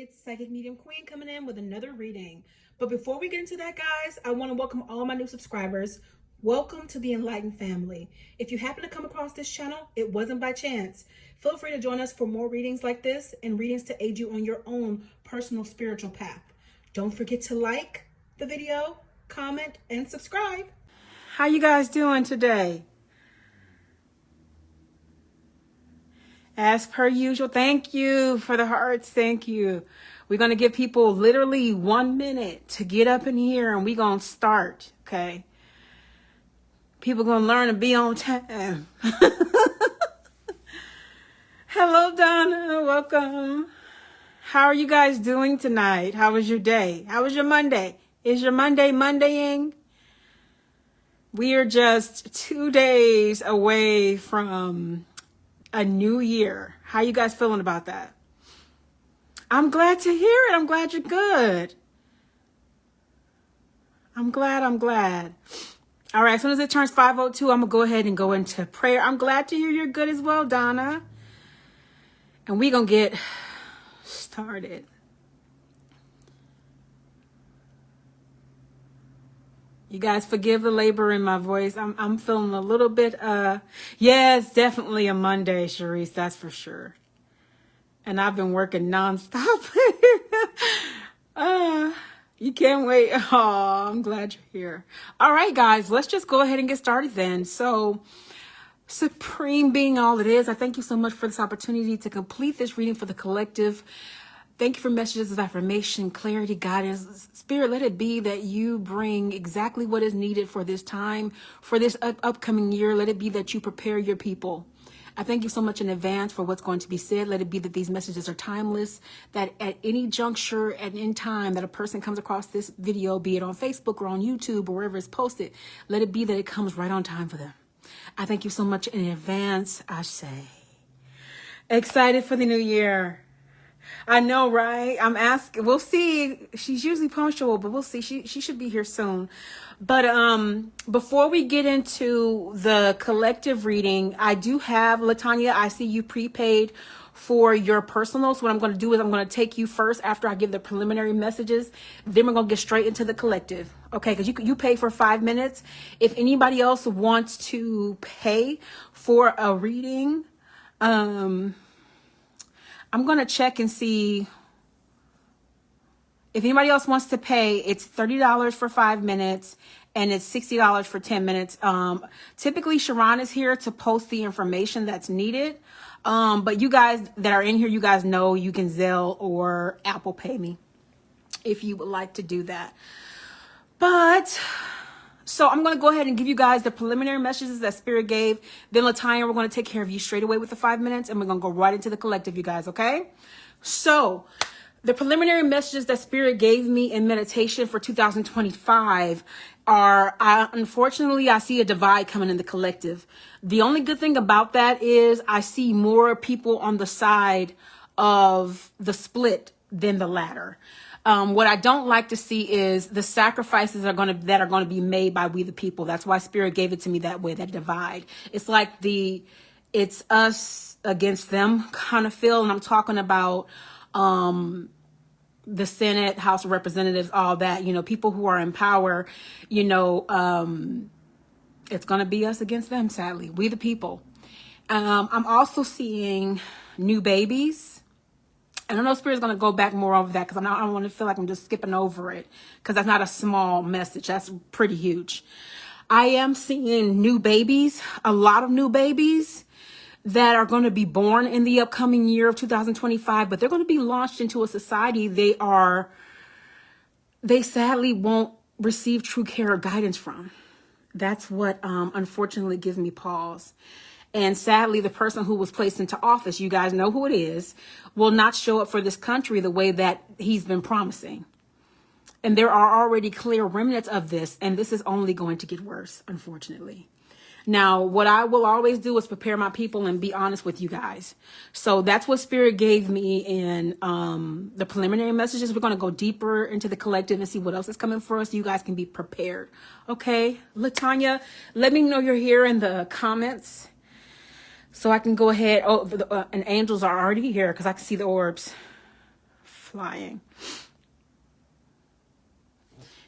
it's Psychic Medium Queen coming in with another reading. But before we get into that, guys, I want to welcome all my new subscribers. Welcome to the Enlightened family. If you happen to come across this channel, it wasn't by chance. Feel free to join us for more readings like this and readings to aid you on your own personal spiritual path. Don't forget to like the video, comment, and subscribe. How you guys doing today? As per usual, thank you for the hearts. Thank you. We're going to give people literally 1 minute to get up in here and we're going to start. Okay. People going to learn to be on time. Hello, Donna. Welcome. How are you guys doing tonight? How was your day? How was your Monday? Is your Monday Mondaying? We are just 2 days away from a new year. How you guys feeling about that? I'm glad to hear it. I'm glad you're good. I'm glad. All right, as soon as it turns 5:02, I'm going to go ahead and go into prayer. I'm glad to hear you're good as well, Donna. And we're going to get started. You guys forgive the labor in my voice. I'm feeling a little bit, yeah, it's definitely a Monday, Sharice, that's for sure. And I've been working nonstop. You can't wait. Oh, I'm glad you're here. All right, guys, let's just go ahead and get started then. So, Supreme being all it is, I thank you so much for this opportunity to complete this reading for the collective. Thank you for messages of affirmation, clarity, guidance. Spirit, let it be that you bring exactly what is needed for this time, for this upcoming year. Let it be that you prepare your people. I thank you so much in advance for what's going to be said. Let it be that these messages are timeless, that at any juncture, at any time that a person comes across this video, be it on Facebook or on YouTube or wherever it's posted, let it be that it comes right on time for them. I thank you so much in advance, I say. Excited for the new year. I know, right? I'm asking. We'll see. She's usually punctual, but we'll see. She should be here soon. But before we get into the collective reading, I do have, Latanya, I see you prepaid for your personal. So what I'm going to do is I'm going to take you first after I give the preliminary messages. Then we're going to get straight into the collective. Okay, because you pay for 5 minutes. If anybody else wants to pay for a reading, I'm going to check and see if anybody else wants to pay. It's $30 for 5 minutes and it's $60 for 10 minutes. Typically Sharon is here to post the information that's needed. But you guys that are in here, you guys know you can Zelle or Apple Pay me if you would like to do that. But so I'm going to go ahead and give you guys the preliminary messages that Spirit gave. Then Latanya, we're going to take care of you straight away with the 5 minutes. And we're going to go right into the collective, you guys. Okay. So the preliminary messages that Spirit gave me in meditation for 2025 are, unfortunately, I see a divide coming in the collective. The only good thing about that is I see more people on the side of the split than the latter. What I don't like to see is the sacrifices that are going to be made by we the people. That's why Spirit gave it to me that way, that divide. It's like it's us against them kind of feel. And I'm talking about the Senate, House of Representatives, all that, people who are in power, it's going to be us against them, sadly. We the people. I'm also seeing new babies. I don't know if Spirit's going to go back more over that because I don't want to feel like I'm just skipping over it because that's not a small message. That's pretty huge. I am seeing new babies, a lot of new babies that are going to be born in the upcoming year of 2025, but they're going to be launched into a society they sadly won't receive true care or guidance from. That's what unfortunately gives me pause. And sadly, the person who was placed into office, you guys know who it is, will not show up for this country the way that he's been promising. And there are already clear remnants of this, and this is only going to get worse, unfortunately. Now, what I will always do is prepare my people and be honest with you guys. So that's what Spirit gave me in the preliminary messages. We're going to go deeper into the collective and see what else is coming for us. So you guys can be prepared. Okay, Latanya, let me know you're here in the comments. So I can go ahead. Oh, and angels are already here because I can see the orbs. flying.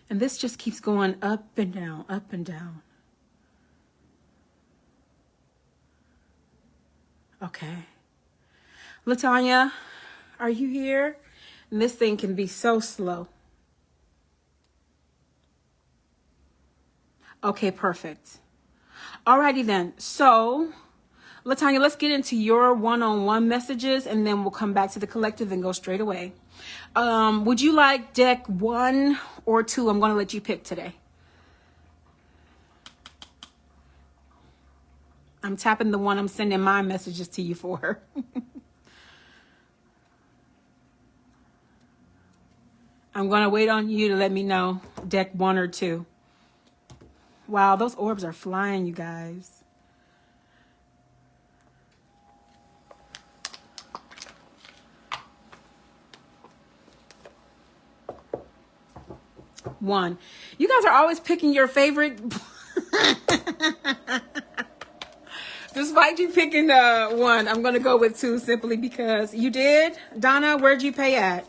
And this just keeps going up and down, up and down. Okay. Latanya, are you here? And this thing can be so slow. Okay, perfect. Alrighty then. So, Latanya, let's get into your one-on-one messages, and then we'll come back to the collective and go straight away. Would you like deck 1 or 2? I'm going to let you pick today. I'm tapping the one I'm sending my messages to you for. I'm going to wait on you to let me know deck 1 or 2. Wow, those orbs are flying, you guys. One. You guys are always picking your favorite. Despite you picking 1, I'm going to go with 2 simply because you did. Donna, where'd you pay at?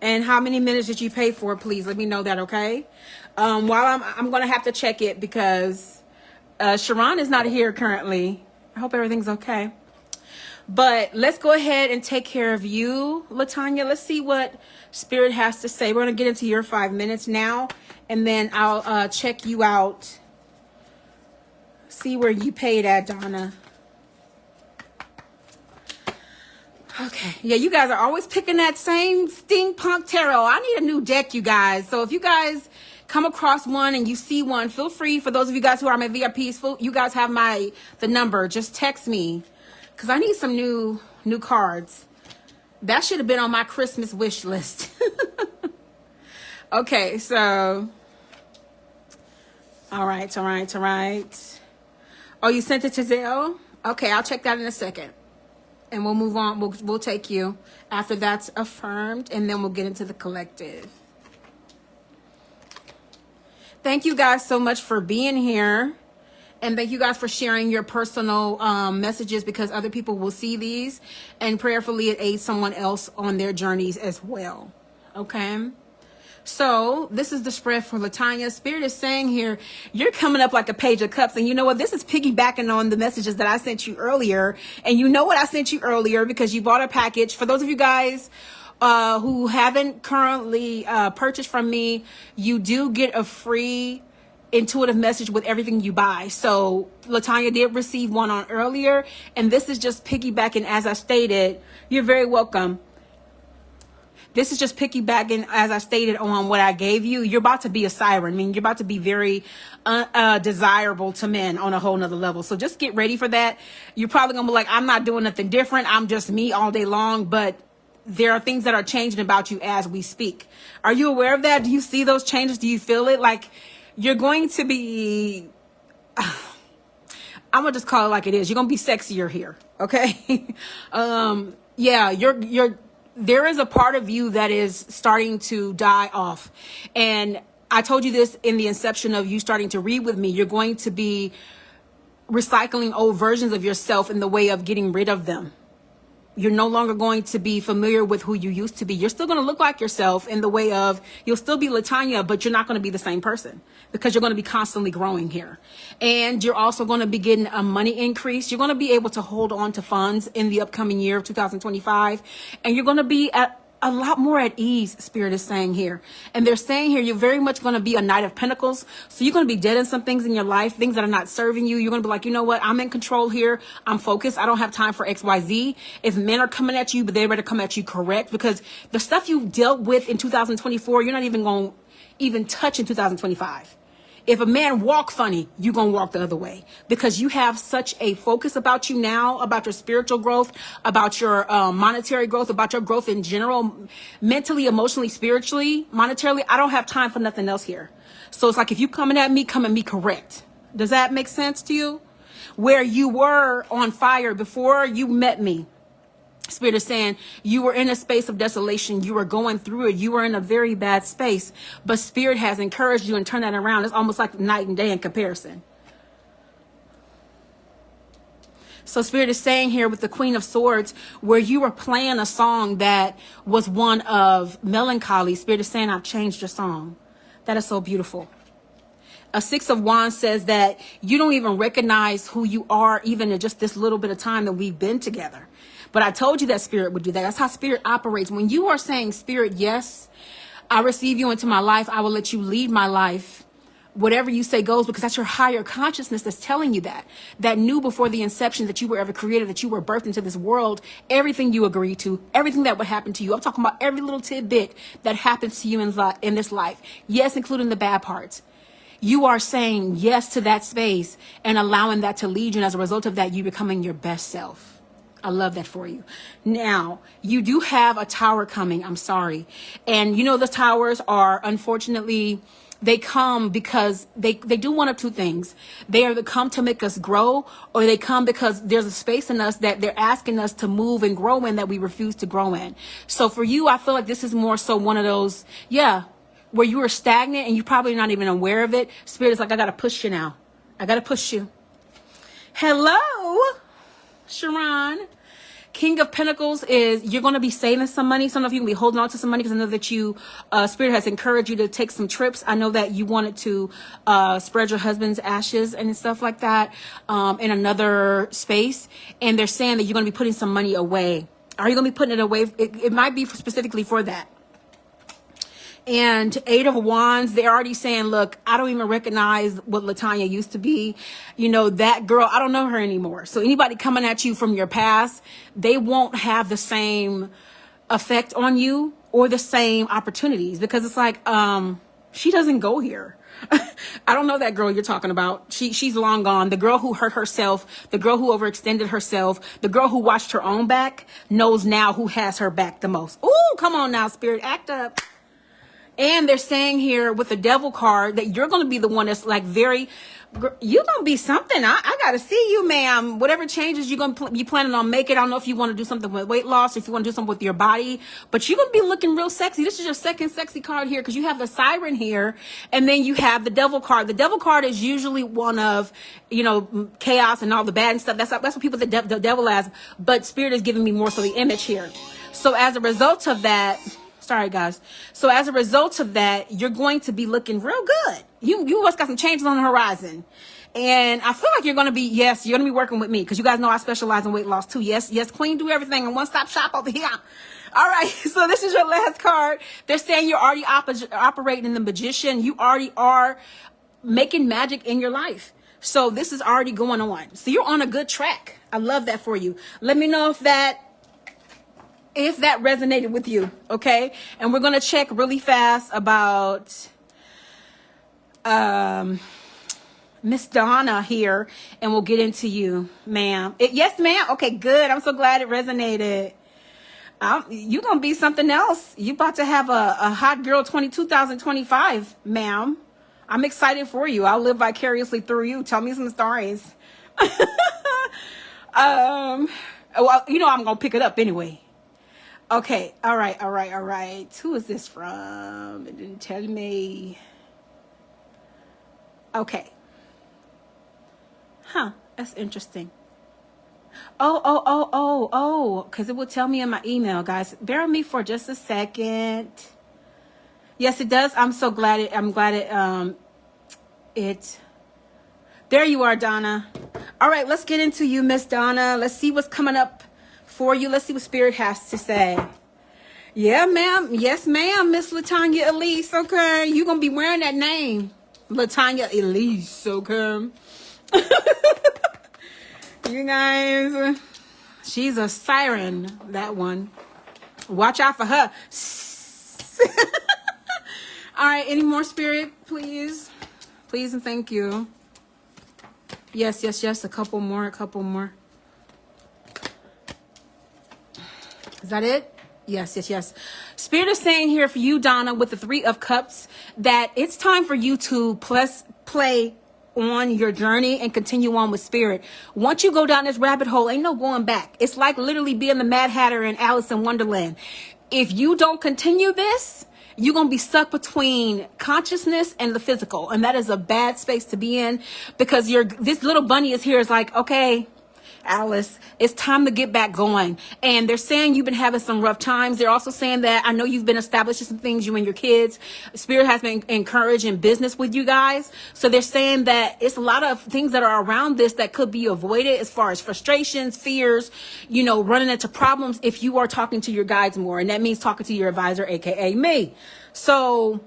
And how many minutes did you pay for? Please let me know that, okay? While I'm going to have to check it because Sharon is not here currently. I hope everything's okay. But let's go ahead and take care of you, Latanya. Let's see what Spirit has to say. We're going to get into your 5 minutes now, and then I'll check you out. See where you paid at, Donna. Okay. Yeah, you guys are always picking that same steampunk tarot. I need a new deck, you guys. So if you guys come across one and you see one, feel free. For those of you guys who are my VIPs, you guys have the number. Just text me. Because I need some new cards. That should have been on my Christmas wish list. Okay, so. All right. Oh, you sent it to Zelle? Okay, I'll check that in a second. And we'll move on. We'll take you after that's affirmed. And then we'll get into the collective. Thank you guys so much for being here. And thank you guys for sharing your personal messages, because other people will see these, and prayerfully it aids someone else on their journeys as well. Okay. So this is the spread for Latanya. Spirit is saying here, you're coming up like a page of cups. And you know what? This is piggybacking on the messages that I sent you earlier. And you know what I sent you earlier because you bought a package. For those of you guys who haven't currently purchased from me, you do get a free intuitive message with everything you buy. So Latanya did receive one on earlier, and this is just piggybacking. As I stated, you're very welcome. This is just piggybacking, as I stated, on what I gave you. You're about to be a siren. I mean, you're about to be very desirable to men on a whole nother level. So just get ready for that. You're probably gonna be like, I'm not doing nothing different. I'm just me all day long. But there are things that are changing about you as we speak. Are you aware of that? Do you see those changes? Do you feel it? Like, you're going to be, I'm gonna just call it like it is. You're gonna be sexier here, okay? Yeah, there is a part of you that is starting to die off. And I told you this in the inception of you starting to read with me. You're going to be recycling old versions of yourself in the way of getting rid of them. You're no longer going to be familiar with who you used to be. You're still going to look like yourself in the way of, you'll still be Latanya, but you're not going to be the same person because you're going to be constantly growing here. And you're also going to be getting a money increase. You're going to be able to hold on to funds in the upcoming year of 2025. And you're going to be at a lot more at ease, Spirit is saying here. And they're saying here, you're very much going to be a Knight of Pentacles. So you're going to be dead in some things in your life, things that are not serving you. You're going to be like, you know what? I'm in control here. I'm focused. I don't have time for XYZ. If men are coming at you, but they better come at you correct, because the stuff you dealt with in 2024, you're not even going to touch in 2025. If a man walk funny, you're going to walk the other way, because you have such a focus about you now, about your spiritual growth, about your monetary growth, about your growth in general, mentally, emotionally, spiritually, monetarily. I don't have time for nothing else here. So it's like, if you coming at me, come at me correct. Does that make sense to you? Where you were on fire before you met me, Spirit is saying you were in a space of desolation. You were going through it. You were in a very bad space, but Spirit has encouraged you and turned that around. It's almost like night and day in comparison. So Spirit is saying here with the Queen of Swords, where you were playing a song that was one of melancholy, Spirit is saying, I've changed your song. That is so beautiful. A Six of Wands says that you don't even recognize who you are, even in just this little bit of time that we've been together. But I told you that Spirit would do that. That's how Spirit operates. When you are saying, Spirit, yes, I receive you into my life. I will let you lead my life. Whatever you say goes, because that's your higher consciousness that's telling you that knew before the inception that you were ever created, that you were birthed into this world, everything you agreed to, everything that would happen to you. I'm talking about every little tidbit that happens to you in this life. Yes, including the bad parts. You are saying yes to that space and allowing that to lead you. And as a result of that, you becoming your best self. I love that for you. Now, you do have a tower coming. I'm sorry. And you know, the towers are, unfortunately, they come because they do one of two things. They either come to make us grow, or they come because there's a space in us that they're asking us to move and grow in that we refuse to grow in. So for you, I feel like this is more so one of those, where you are stagnant and you're probably not even aware of it. Spirit is like, I got to push you now. I got to push you. Hello, Sharon. King of Pentacles is you're going to be saving some money. Some of you will be holding on to some money because I know that you, Spirit has encouraged you to take some trips. I know that you wanted to spread your husband's ashes and stuff like that in another space. And they're saying that you're going to be putting some money away. Are you going to be putting it away? It might be specifically for that. And Eight of Wands, they're already saying, look, I don't even recognize what LaTanya used to be. You know, that girl, I don't know her anymore. So anybody coming at you from your past, they won't have the same effect on you or the same opportunities, because it's like, she doesn't go here. I don't know that girl you're talking about. She's long gone. The girl who hurt herself, the girl who overextended herself, the girl who watched her own back knows now who has her back the most. Ooh, come on now, Spirit, act up. And they're saying here with the Devil card that you're going to be the one that's like you're going to be something. I got to see you, ma'am. Whatever changes you're going to be planning on making. I don't know if you want to do something with weight loss, if you want to do something with your body, but you're going to be looking real sexy. This is your second sexy card here because you have the Siren here and then you have the Devil card. The Devil card is usually one of, chaos and all the bad and stuff. That's what people, the devil has, but Spirit is giving me more so the image here. So as a result of that, sorry, guys. So as a result of that, you're going to be looking real good. You must got some changes on the horizon. And I feel like you're going to be, you're going to be working with me because you guys know I specialize in weight loss too. Yes, Queen, do everything in one-stop shop over here. All right. So this is your last card. They're saying you're already operating in the Magician. You already are making magic in your life. So this is already going on. So you're on a good track. I love that for you. Let me know if that resonated with you, okay? And we're going to check really fast about Miss Donna here, and we'll get into you, ma'am. Yes, ma'am. Okay, good. I'm so glad it resonated. You're going to be something else. You about to have a hot girl 2025, ma'am. I'm excited for you. I'll live vicariously through you. Tell me some stories. Well, I'm going to pick it up anyway. Okay. All right. Who is this from? It didn't tell me. Okay. That's interesting. Because it will tell me in my email, guys. Bear with me for just a second. Yes, it does. I'm so glad it, there you are, Donna. All right, let's get into you, Miss Donna. Let's see what's coming up for you. Let's see what Spirit has to say. Yeah, ma'am. Yes, ma'am, Miss LaTanya Elise. Okay, you're gonna be wearing that name, LaTanya Elise. Okay. You guys, she's a siren. That one. Watch out for her. All right. Any more, Spirit, please, and thank you. Yes. A couple more. Is that it? Yes. Spirit is saying here for you, Donna, with the Three of Cups, that it's time for you to play on your journey and continue on with Spirit. Once you go down this rabbit hole, ain't no going back. It's like literally being the Mad Hatter in Alice in Wonderland. If you don't continue this, you're going to be stuck between consciousness and the physical. And that is a bad space to be in, because this little bunny is here is like, okay, Alice, it's time to get back going. And they're saying you've been having some rough times. They're also saying that I know you've been establishing some things, you and your kids. Spirit has been encouraging business with you guys. So they're saying that it's a lot of things that are around this that could be avoided as far as frustrations, fears, running into problems if you are talking to your guides more. And that means talking to your advisor, aka me. So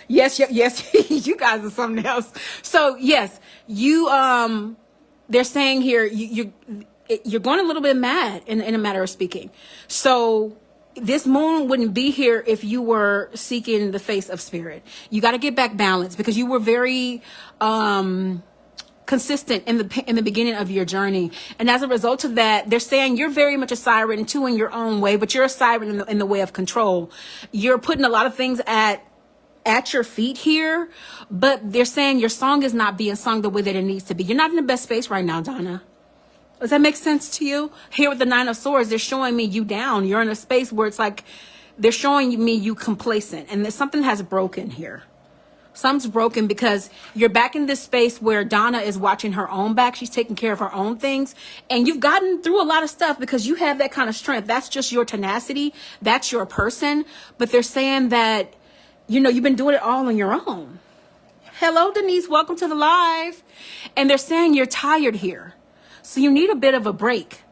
yes, you guys are something else. So yes, they're saying here, you're going a little bit mad in a matter of speaking. So this moon wouldn't be here if you were seeking the face of spirit. You got to get back balance because you were very, consistent in the beginning of your journey. And as a result of that, they're saying you're very much a siren too in your own way, but you're a siren in the way of control. You're putting a lot of things at your feet here, but they're saying your song is not being sung the way that it needs to be. You're not in the best space right now, Donna. Does that make sense to you? Here with the Nine of Swords, they're showing me you down. You're in a space where it's like they're showing me you complacent, and that something has broken here. Something's broken because you're back in this space where Donna is watching her own back. She's taking care of her own things. And you've gotten through a lot of stuff because you have that kind of strength. That's just your tenacity. That's your person. But they're saying that, you've been doing it all on your own. Hello, Denise. Welcome to the live. And they're saying you're tired here. So you need a bit of a break.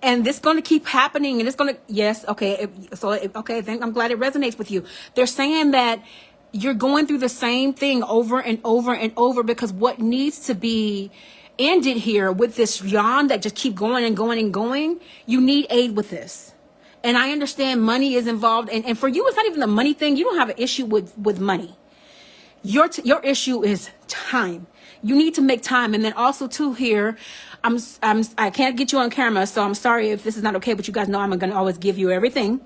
And this is going to keep happening. And it's going to, yes. Okay. Okay. Then I'm glad it resonates with you. They're saying that you're going through the same thing over and over and over because what needs to be ended here with this yawn that just keep going and going and going, you need aid with this. And I understand money is involved. And for you, it's not even the money thing. You don't have an issue with money. Your issue is time. You need to make time. And then also too here, I can't get you on camera. So I'm sorry if this is not okay, but you guys know I'm going to always give you everything.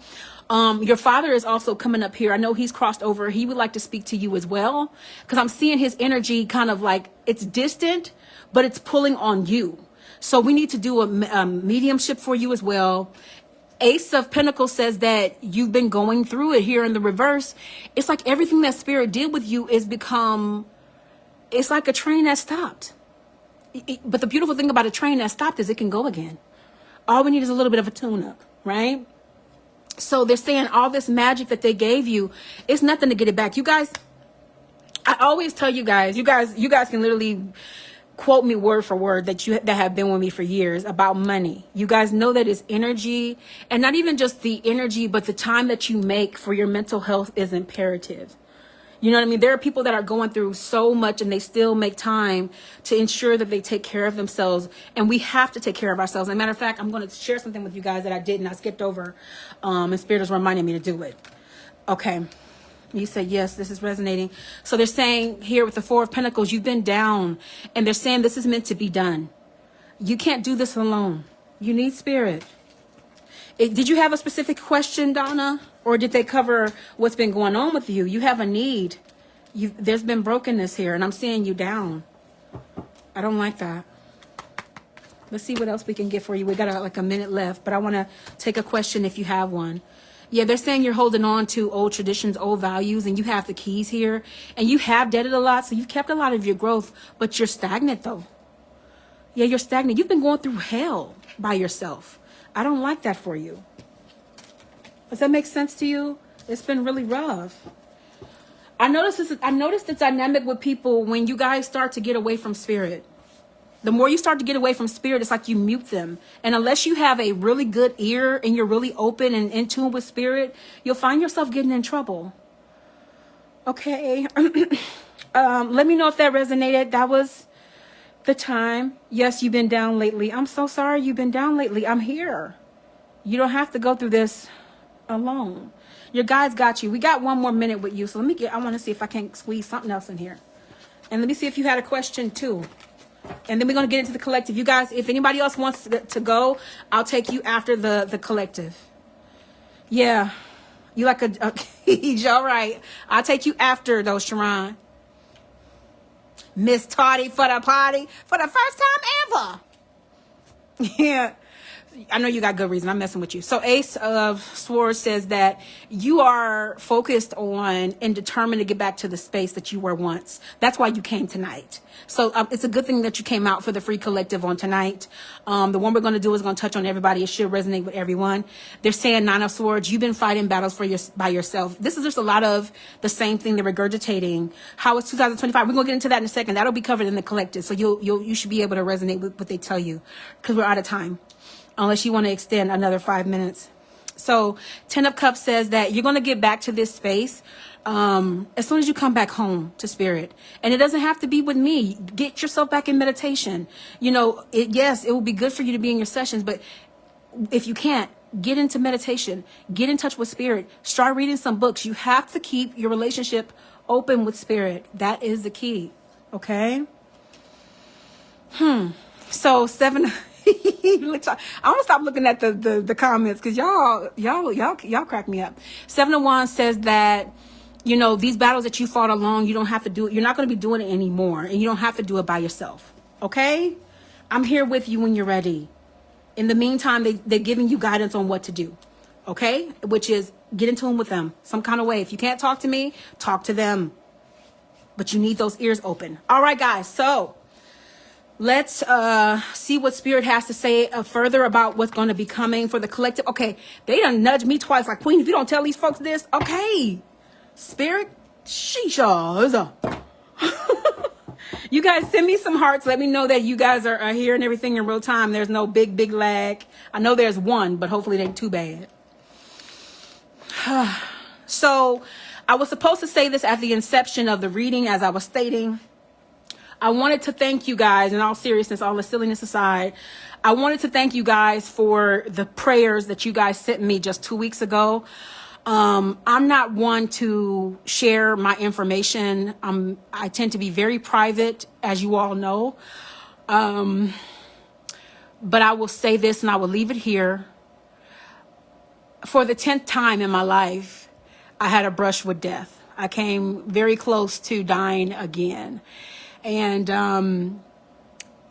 Your father is also coming up here. I know he's crossed over. He would like to speak to you as well, because I'm seeing his energy kind of like it's distant, but it's pulling on you. So we need to do a mediumship for you as well. Ace of Pentacles says that you've been going through it here in the reverse. It's like everything that spirit did with you is it's like a train that stopped. But the beautiful thing about a train that stopped is it can go again. All we need is a little bit of a tune up, right? So they're saying all this magic that they gave you, it's nothing to get it back. You guys, I always tell you guys can literally quote me word for word that have been with me for years about money. You guys know that it's energy, and not even just the energy, but the time that you make for your mental health is imperative. You know what I mean? There are people that are going through so much and they still make time to ensure that they take care of themselves. And we have to take care of ourselves. As a matter of fact, I'm going to share something with you guys that I did and I skipped over. And Spirit is reminding me to do it. Okay. You said, yes, this is resonating. So they're saying here with the Four of Pentacles, you've been down. And they're saying this is meant to be done. You can't do this alone. You need Spirit. Did you have a specific question, Donna? Or did they cover what's been going on with you? You have a need. There's been brokenness here, and I'm seeing you down. I don't like that. Let's see what else we can get for you. We got like a minute left, but I want to take a question if you have one. Yeah, they're saying you're holding on to old traditions, old values, and you have the keys here. And you have debted a lot, so you've kept a lot of your growth, but you're stagnant, though. Yeah, you're stagnant. You've been going through hell by yourself. I don't like that for you. Does that make sense to you? It's been really rough. I noticed the dynamic with people when you guys start to get away from spirit. The more you start to get away from spirit, it's like you mute them. And unless you have a really good ear and you're really open and in tune with spirit, you'll find yourself getting in trouble. Okay. Let me know if that resonated. That was the time. Yes, you've been down lately. I'm so sorry you've been down lately. I'm here. You don't have to go through this alone. Your guides got you. We got one more minute with you. So I want to see if I can squeeze something else in here. And let me see if you had a question too. And then we're going to get into the collective. You guys, if anybody else wants to go, I'll take you after the collective. Yeah. You like all right. I'll take you after those, Sharon. Miss Tardy for the party for the first time ever. Yeah. I know you got good reason. I'm messing with you. So Ace of Swords says that you are focused on and determined to get back to the space that you were once. That's why you came tonight. So it's a good thing that you came out for the free collective on tonight. The one we're going to do is going to touch on everybody. It should resonate with everyone. They're saying Nine of Swords. You've been fighting battles by yourself. This is just a lot of the same thing they're regurgitating. How it's 2025. We're going to get into that in a second. That'll be covered in the collective. So you should be able to resonate with what they tell you, because we're out of time. Unless you want to extend another 5 minutes. So 10 of Cups says that you're going to get back to this space as soon as you come back home to spirit. And it doesn't have to be with me. Get yourself back in meditation. Yes, it will be good for you to be in your sessions, but if you can't, get into meditation. Get in touch with spirit. Start reading some books. You have to keep your relationship open with spirit. That is the key. Okay? So 7... I'm gonna stop looking at the comments, because y'all crack me up. 7 of Wands says that these battles that you fought alone, you don't have to do it. You're not going to be doing it anymore, and you don't have to do it by yourself. Okay, I'm here with you when you're ready. In the meantime, they're giving you guidance on what to do. Okay, which is get in tune with them some kind of way. If you can't talk to me, talk to them, but you need those ears open. All right, guys. So let's see what spirit has to say further about what's going to be coming for the collective. Okay, they done nudged me twice. Like, Queen, if you don't tell these folks this, okay. Spirit, sheesh. You guys send me some hearts. Let me know that you guys are hearing everything in real time. There's no big lag. I know there's one, but hopefully it ain't too bad. So I was supposed to say this at the inception of the reading, as I was stating. I wanted to thank you guys, in all seriousness, all the silliness aside, I wanted to thank you guys for the prayers that you guys sent me just 2 weeks ago. I'm not one to share my information. I tend to be very private, as you all know. But I will say this, and I will leave it here. For the 10th time in my life, I had a brush with death. I came very close to dying again. And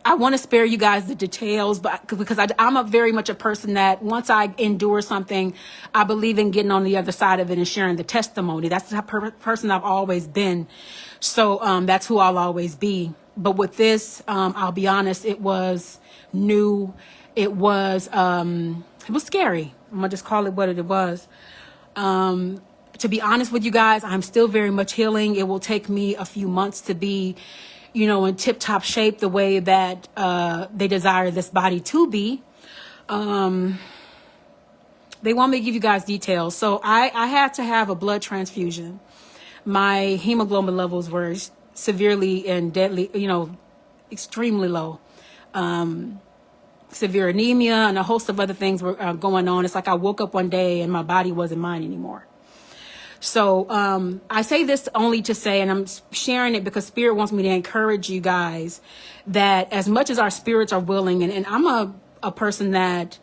I want to spare you guys the details, but because I'm very much a person that once I endure something, I believe in getting on the other side of it and sharing the testimony. That's the person I've always been. So that's who I'll always be. But with this, I'll be honest, it was new. It was scary. I'm going to just call it what it was. To be honest with you guys, I'm still very much healing. It will take me a few months to be in tip-top shape the way that they desire this body to be. They want me to give you guys details. So I had to have a blood transfusion. My hemoglobin levels were severely and deadly, extremely low. Severe anemia and a host of other things were going on. It's like I woke up one day and my body wasn't mine anymore. So I say this only to say, and I'm sharing it because Spirit wants me to encourage you guys that as much as our spirits are willing, and I'm a person that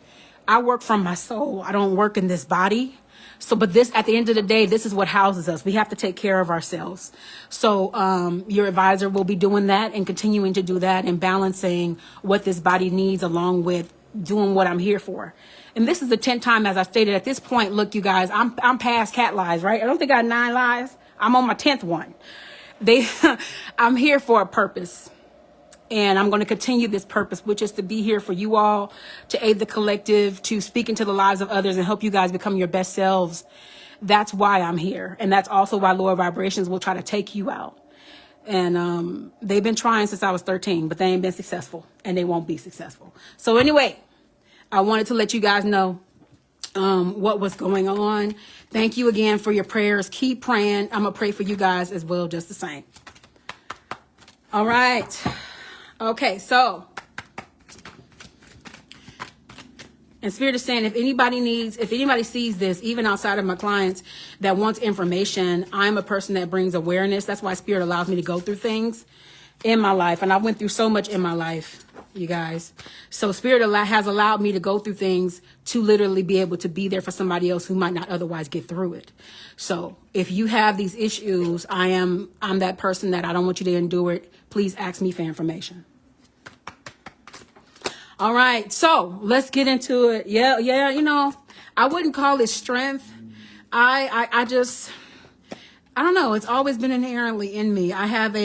I work from my soul. I don't work in this body. So, but this, at the end of the day, this is what houses us. We have to take care of ourselves. So your advisor will be doing that and continuing to do that and balancing what this body needs along with doing what I'm here for. And this is the 10th time, as I stated, at this point, look, you guys, I'm past cat lies, right? I don't think I had 9 lies. I'm on my 10th one. I'm here for a purpose. And I'm going to continue this purpose, which is to be here for you all, to aid the collective, to speak into the lives of others and help you guys become your best selves. That's why I'm here. And that's also why lower vibrations will try to take you out. And they've been trying since I was 13, but they ain't been successful, and they won't be successful. So anyway, I wanted to let you guys know what was going on. Thank you again for your prayers. Keep praying. I'm going to pray for you guys as well, just the same. All right. Okay, so, and Spirit is saying, if anybody sees this, even outside of my clients that wants information, I'm a person that brings awareness. That's why Spirit allows me to go through things in my life. And I went through so much in my life, you guys. So Spirit has allowed me to go through things to literally be able to be there for somebody else who might not otherwise get through it. So if you have these issues, I'm that person that I don't want you to endure it. Please ask me for information. All right, so let's get into it. Yeah, you know, I wouldn't call it strength. I just, I don't know. It's always been inherently in me. I have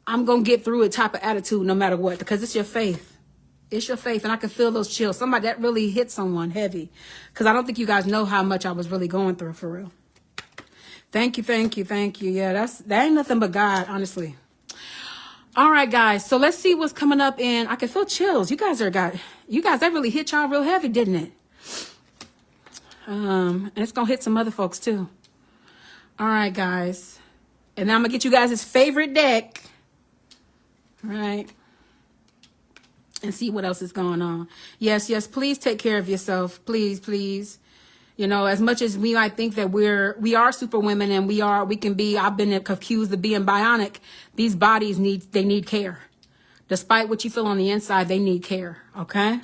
I'm going to get through it type of attitude no matter what, because it's your faith. It's your faith. And I can feel those chills. Somebody that really hit someone heavy, because I don't think you guys know how much I was really going through for real. Thank you. Yeah, that ain't nothing but God, honestly. All right, guys. So let's see what's coming up in. I can feel chills. You guys, that really hit y'all real heavy, didn't it? And it's going to hit some other folks too. All right, guys. And now I'm going to get you guys' favorite deck. All right. And see what else is going on. Yes, please take care of yourself. Please. You know, as much as we might think that we are super women and we can be, I've been accused of being bionic. These bodies need care. Despite what you feel on the inside, they need care. Okay.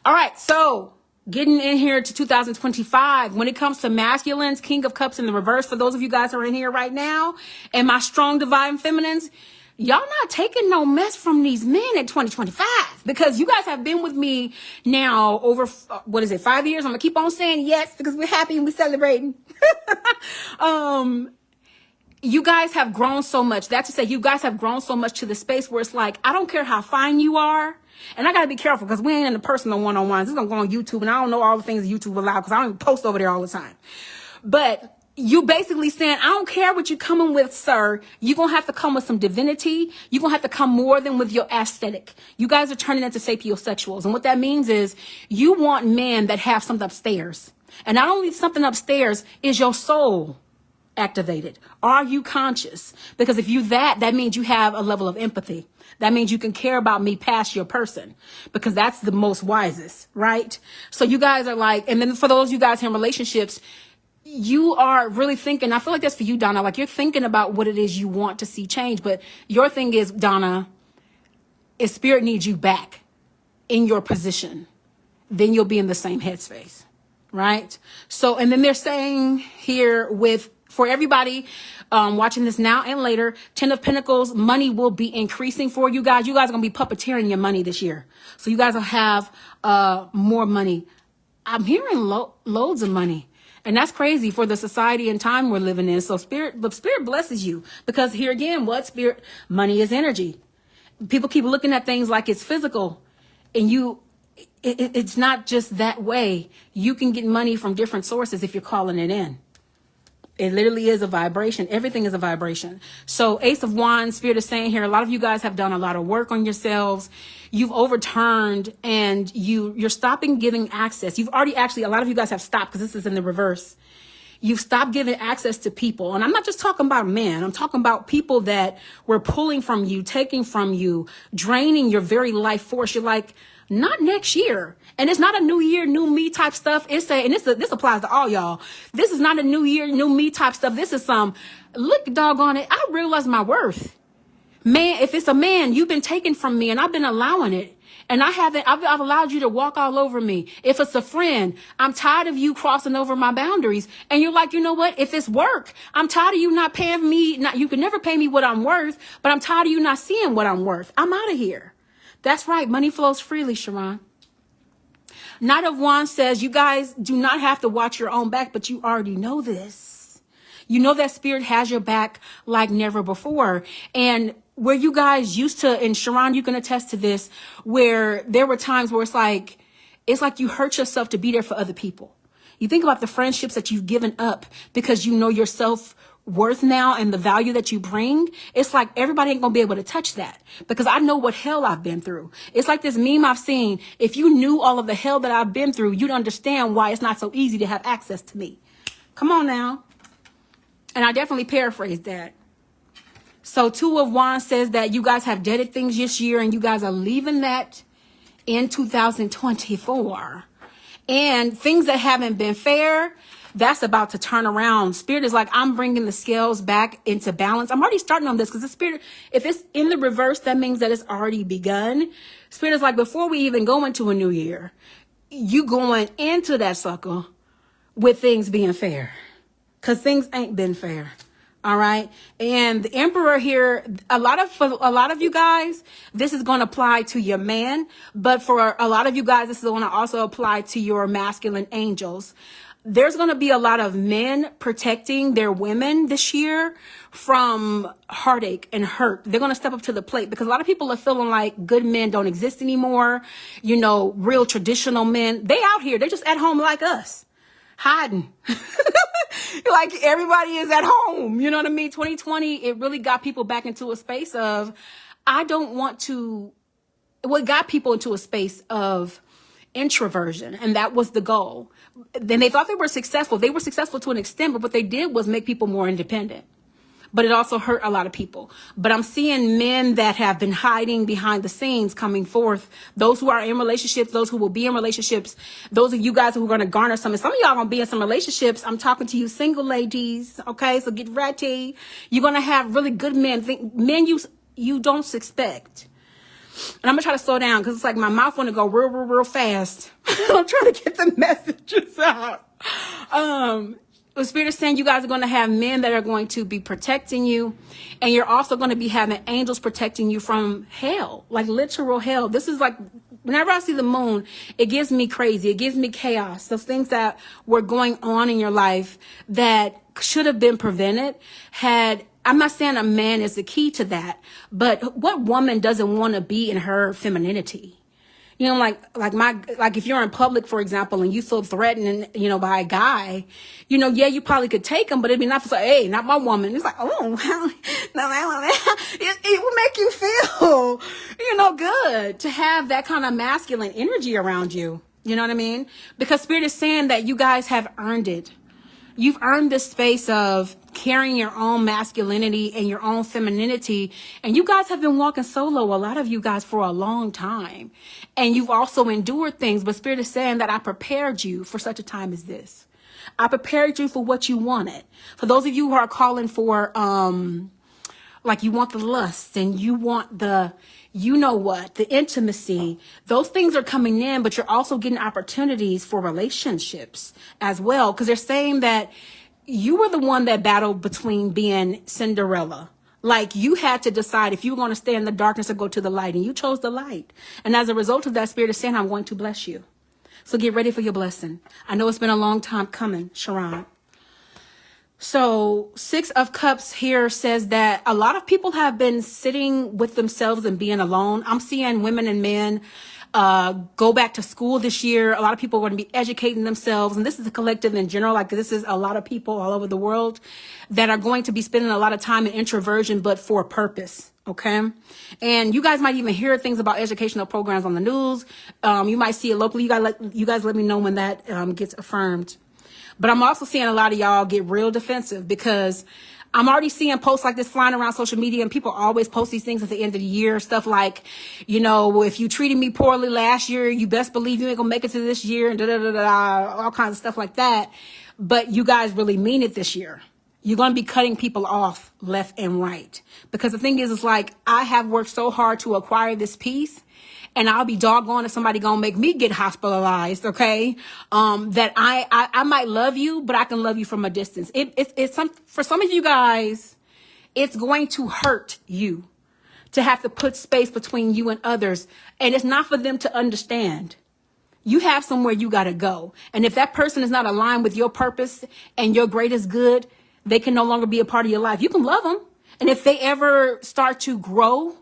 All right. So getting in here to 2025, when it comes to masculines, King of Cups in the reverse, for those of you guys who are in here right now, and my strong divine feminines, y'all not taking no mess from these men in 2025, because you guys have been with me now over, 5 years? I'm gonna keep on saying yes, because we're happy and we're celebrating. You guys have grown so much. That's to say, you guys have grown so much to the space where it's like, I don't care how fine you are. And I got to be careful, because we ain't in the personal one-on-ones. This is going to go on YouTube, and I don't know all the things YouTube allow, because I don't even post over there all the time. But you basically saying, I don't care what you're coming with, sir. You're going to have to come with some divinity. You're going to have to come more than with your aesthetic. You guys are turning into sapiosexuals. And what that means is you want men that have something upstairs. And not only something upstairs, is your soul activated? Are you conscious? Because if you that means you have a level of empathy. That means you can care about me past your person, because that's the most wisest, right? So you guys are like, and then for those of you guys in relationships, you are really thinking, I feel like that's for you, Donna, like you're thinking about what it is you want to see change. But your thing is, Donna, if spirit needs you back in your position, then you'll be in the same headspace, right? So, and then they're saying here for everybody watching this now and later, 10 of Pentacles, money will be increasing for you guys. You guys are going to be puppeteering your money this year. So you guys will have more money. I'm hearing loads of money. And that's crazy for the society and time we're living in. So spirit blesses you, because here again, money is energy. People keep looking at things like it's physical, and it's not just that way. You can get money from different sources if you're calling it in. It literally is a vibration. Everything is a vibration. So Ace of Wands, Spirit is saying here, a lot of you guys have done a lot of work on yourselves. You've overturned, and you're stopping giving access. You've already a lot of you guys have stopped, because this is in the reverse. You've stopped giving access to people. And I'm not just talking about men. I'm talking about people that were pulling from you, taking from you, draining your very life force. You're like, not next year. And it's not a new year, new me type stuff. This applies to all y'all. This is not a new year, new me type stuff. This is look, doggone it. I realize my worth. Man, if it's a man, you've been taken from me, and I've been allowing it. And I've allowed you to walk all over me. If it's a friend, I'm tired of you crossing over my boundaries. And you're like, you know what? If it's work, I'm tired of you not paying me. You can never pay me what I'm worth, but I'm tired of you not seeing what I'm worth. I'm out of here. That's right. Money flows freely, Sharon. Knight of Wands says you guys do not have to watch your own back, but you already know this. You know that spirit has your back like never before. And where you guys used to, and Sharon, you can attest to this, where there were times where it's like you hurt yourself to be there for other people. You think about the friendships that you've given up because you know your self-worth now and the value that you bring. It's like everybody ain't gonna be able to touch that, because I know what hell I've been through. It's like this meme I've seen. If you knew all of the hell that I've been through, you'd understand why it's not so easy to have access to me. Come on now. And I definitely paraphrased that. So 2 of Wands says that you guys have deaded things this year, and you guys are leaving that in 2024. And things that haven't been fair, that's about to turn around. Spirit is like, I'm bringing the scales back into balance. I'm already starting on this, because the spirit, if it's in the reverse, that means that it's already begun. Spirit is like, before we even go into a new year, you going into that sucker with things being fair, because things ain't been fair. All right. And the emperor here, for a lot of you guys, this is going to apply to your man. But for a lot of you guys, this is going to also apply to your masculine angels. There's going to be a lot of men protecting their women this year from heartache and hurt. They're going to step up to the plate because a lot of people are feeling like good men don't exist anymore. You know, real traditional men, they out here. They're just at home like us, hiding. Like everybody is at home. You know what I mean? 2020, it really got people back into a space of, what got people into a space of introversion. And that was the goal. Then they thought they were successful. They were successful to an extent, but what they did was make people more independent. But it also hurt a lot of people. But I'm seeing men that have been hiding behind the scenes coming forth. Those who are in relationships, those who will be in relationships, those of you guys who are going to garner some. And some of y'all going to be in some relationships. I'm talking to you single ladies. Okay, so get ready. You're going to have really good men. Men you don't suspect. And I'm going to try to slow down because it's like my mouth want to go real, real, real fast. I'm trying to get the messages out. The Spirit is saying you guys are going to have men that are going to be protecting you. And you're also going to be having angels protecting you from hell, like literal hell. This is like, whenever I see the moon, it gives me crazy. It gives me chaos. Those things that were going on in your life that should have been prevented I'm not saying a man is the key to that, but what woman doesn't want to be in her femininity? You know, like if you're in public, for example, and you feel threatened, by a guy, yeah, you probably could take him, but it'd be not for, hey, not my woman. It's like, oh, well, no, it will make you feel, good to have that kind of masculine energy around you. You know what I mean? Because Spirit is saying that you guys have earned it. You've earned this space of carrying your own masculinity and your own femininity. And you guys have been walking solo, a lot of you guys, for a long time. And you've also endured things. But Spirit is saying that I prepared you for such a time as this. I prepared you for what you wanted. For those of you who are calling for, like you want the lust and you want the, the intimacy, those things are coming in, but you're also getting opportunities for relationships as well. Because they're saying that you were the one that battled between being Cinderella. Like you had to decide if you were going to stay in the darkness or go to the light, and you chose the light. And as a result of that, Spirit is saying, I'm going to bless you. So get ready for your blessing. I know it's been a long time coming, Sharon. So 6 of Cups here says that a lot of people have been sitting with themselves and being alone. I'm seeing women and men go back to school this year. A lot of people are going to be educating themselves. And this is a collective in general. Like this is a lot of people all over the world that are going to be spending a lot of time in introversion, but for a purpose. Okay. And you guys might even hear things about educational programs on the news. You might see it locally. You guys let me know when that gets affirmed. But I'm also seeing a lot of y'all get real defensive because I'm already seeing posts like this flying around social media, and people always post these things at the end of the year. Stuff like, if you treated me poorly last year, you best believe you ain't gonna make it to this year, and all kinds of stuff like that. But you guys really mean it this year. You're going to be cutting people off left and right. Because the thing is, it's like, I have worked so hard to acquire this peace. And I'll be doggone if somebody gonna make me get hospitalized, okay? That I might love you, but I can love you from a distance. For some of you guys, it's going to hurt you to have to put space between you and others. And it's not for them to understand. You have somewhere you gotta go. And if that person is not aligned with your purpose and your greatest good, they can no longer be a part of your life. You can love them. And if they ever start to grow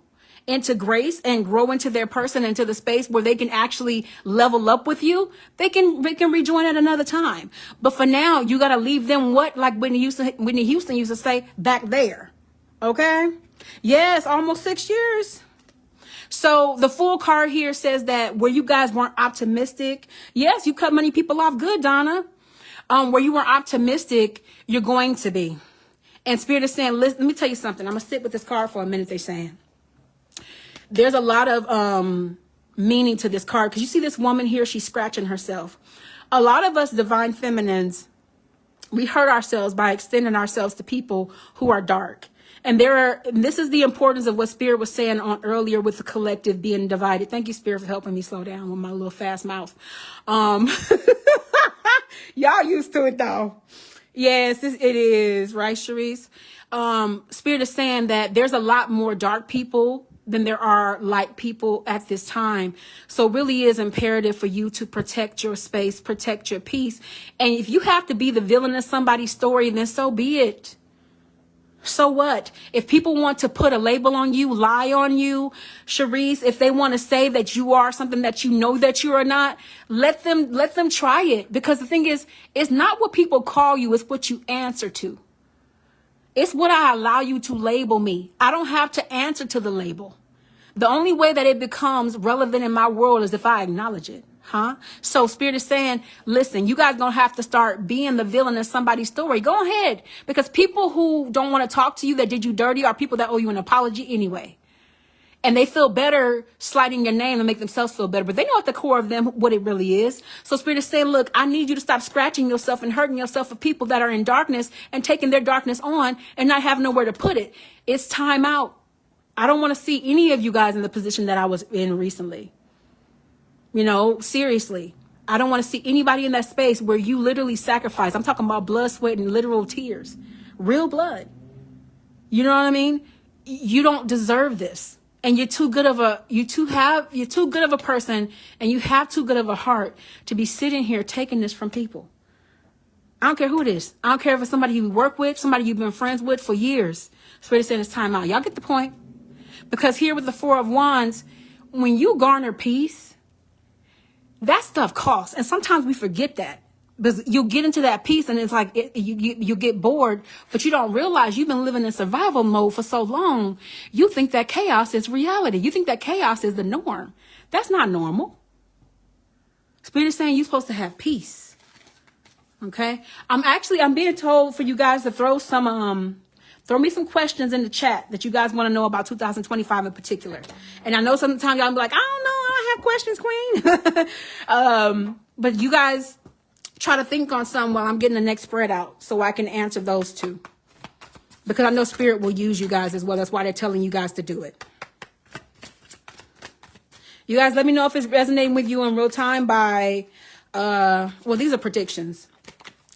into grace and grow into their person, into the space where they can actually level up with you, they can rejoin at another time. But for now, you got to leave them like Whitney Houston used to say, back there. Okay? Yes, almost 6 years. So the full card here says that where you guys weren't optimistic, yes, you cut many people off good, Donna. Where you weren't optimistic, you're going to be. And Spirit is saying, listen, let me tell you something. I'm going to sit with this card for a minute, they're saying. There's a lot of meaning to this card, because you see this woman here, she's scratching herself. A lot of us divine feminines, we hurt ourselves by extending ourselves to people who are dark. And this is the importance of what Spirit was saying on earlier with the collective being divided. Thank you, Spirit, for helping me slow down with my little fast mouth. Y'all used to it though. Yes, it is, right, Sharice? Spirit is saying that there's a lot more dark people than there are light people at this time. So it really is imperative for you to protect your space, protect your peace. And if you have to be the villain of somebody's story, then so be it. So what? If people want to put a label on you, lie on you, Sharice, if they want to say that you are something that you know that you are not, let them try it. Because the thing is, it's not what people call you, it's what you answer to. It's what I allow you to label me. I don't have to answer to the label. The only way that it becomes relevant in my world is if I acknowledge it. So Spirit is saying, listen, you guys don't have to start being the villain of somebody's story. Go ahead. Because people who don't want to talk to you, that did you dirty, are people that owe you an apology anyway. And they feel better slighting your name to make themselves feel better. But they know at the core of them what it really is. So Spirit is saying, look, I need you to stop scratching yourself and hurting yourself for people that are in darkness and taking their darkness on and not having nowhere to put it. It's time out. I don't want to see any of you guys in the position that I was in recently. You know, seriously, I don't want to see anybody in that space where you literally sacrifice. I'm talking about blood, sweat, and literal tears, real blood. You know what I mean? You don't deserve this. And you're too good of a person, and you have too good of a heart to be sitting here taking this from people. I don't care who it is. I don't care if it's somebody you work with, somebody you've been friends with for years. Spirit saying it's time out. Y'all get the point? Because here with the Four of Wands, when you garner peace, that stuff costs. And sometimes we forget that. Because you get into that peace and it's like you get bored, but you don't realize you've been living in survival mode for so long. You think that chaos is reality. You think that chaos is the norm. That's not normal. Spirit is saying you're supposed to have peace. Okay? I'm being told for you guys to throw me some questions in the chat that you guys want to know about 2025 in particular. And I know sometimes y'all be like, I don't know, I have questions, Queen. But you guys try to think on some while I'm getting the next spread out so I can answer those too. Because I know Spirit will use you guys as well. That's why they're telling you guys to do it. You guys let me know if it's resonating with you in real time by, these are predictions.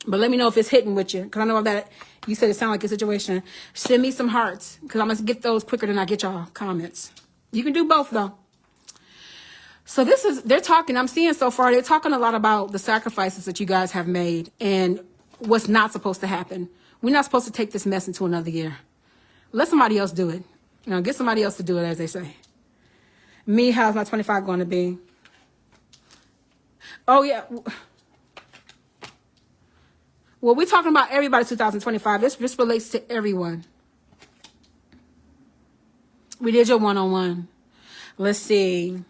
But let me know if it's hitting with you. Because I know that you said it sounded like a situation. Send me some hearts. Because I'm going to get those quicker than I get y'all comments. You can do both though. So I'm seeing so far, they're talking a lot about the sacrifices that you guys have made and what's not supposed to happen. We're not supposed to take this mess into another year. Let somebody else do it. Get somebody else to do it, as they say. Me, how's my 25 going to be? Oh, yeah. Well, we're talking about everybody 2025. This relates to everyone. We did your one-on-one. Let's see.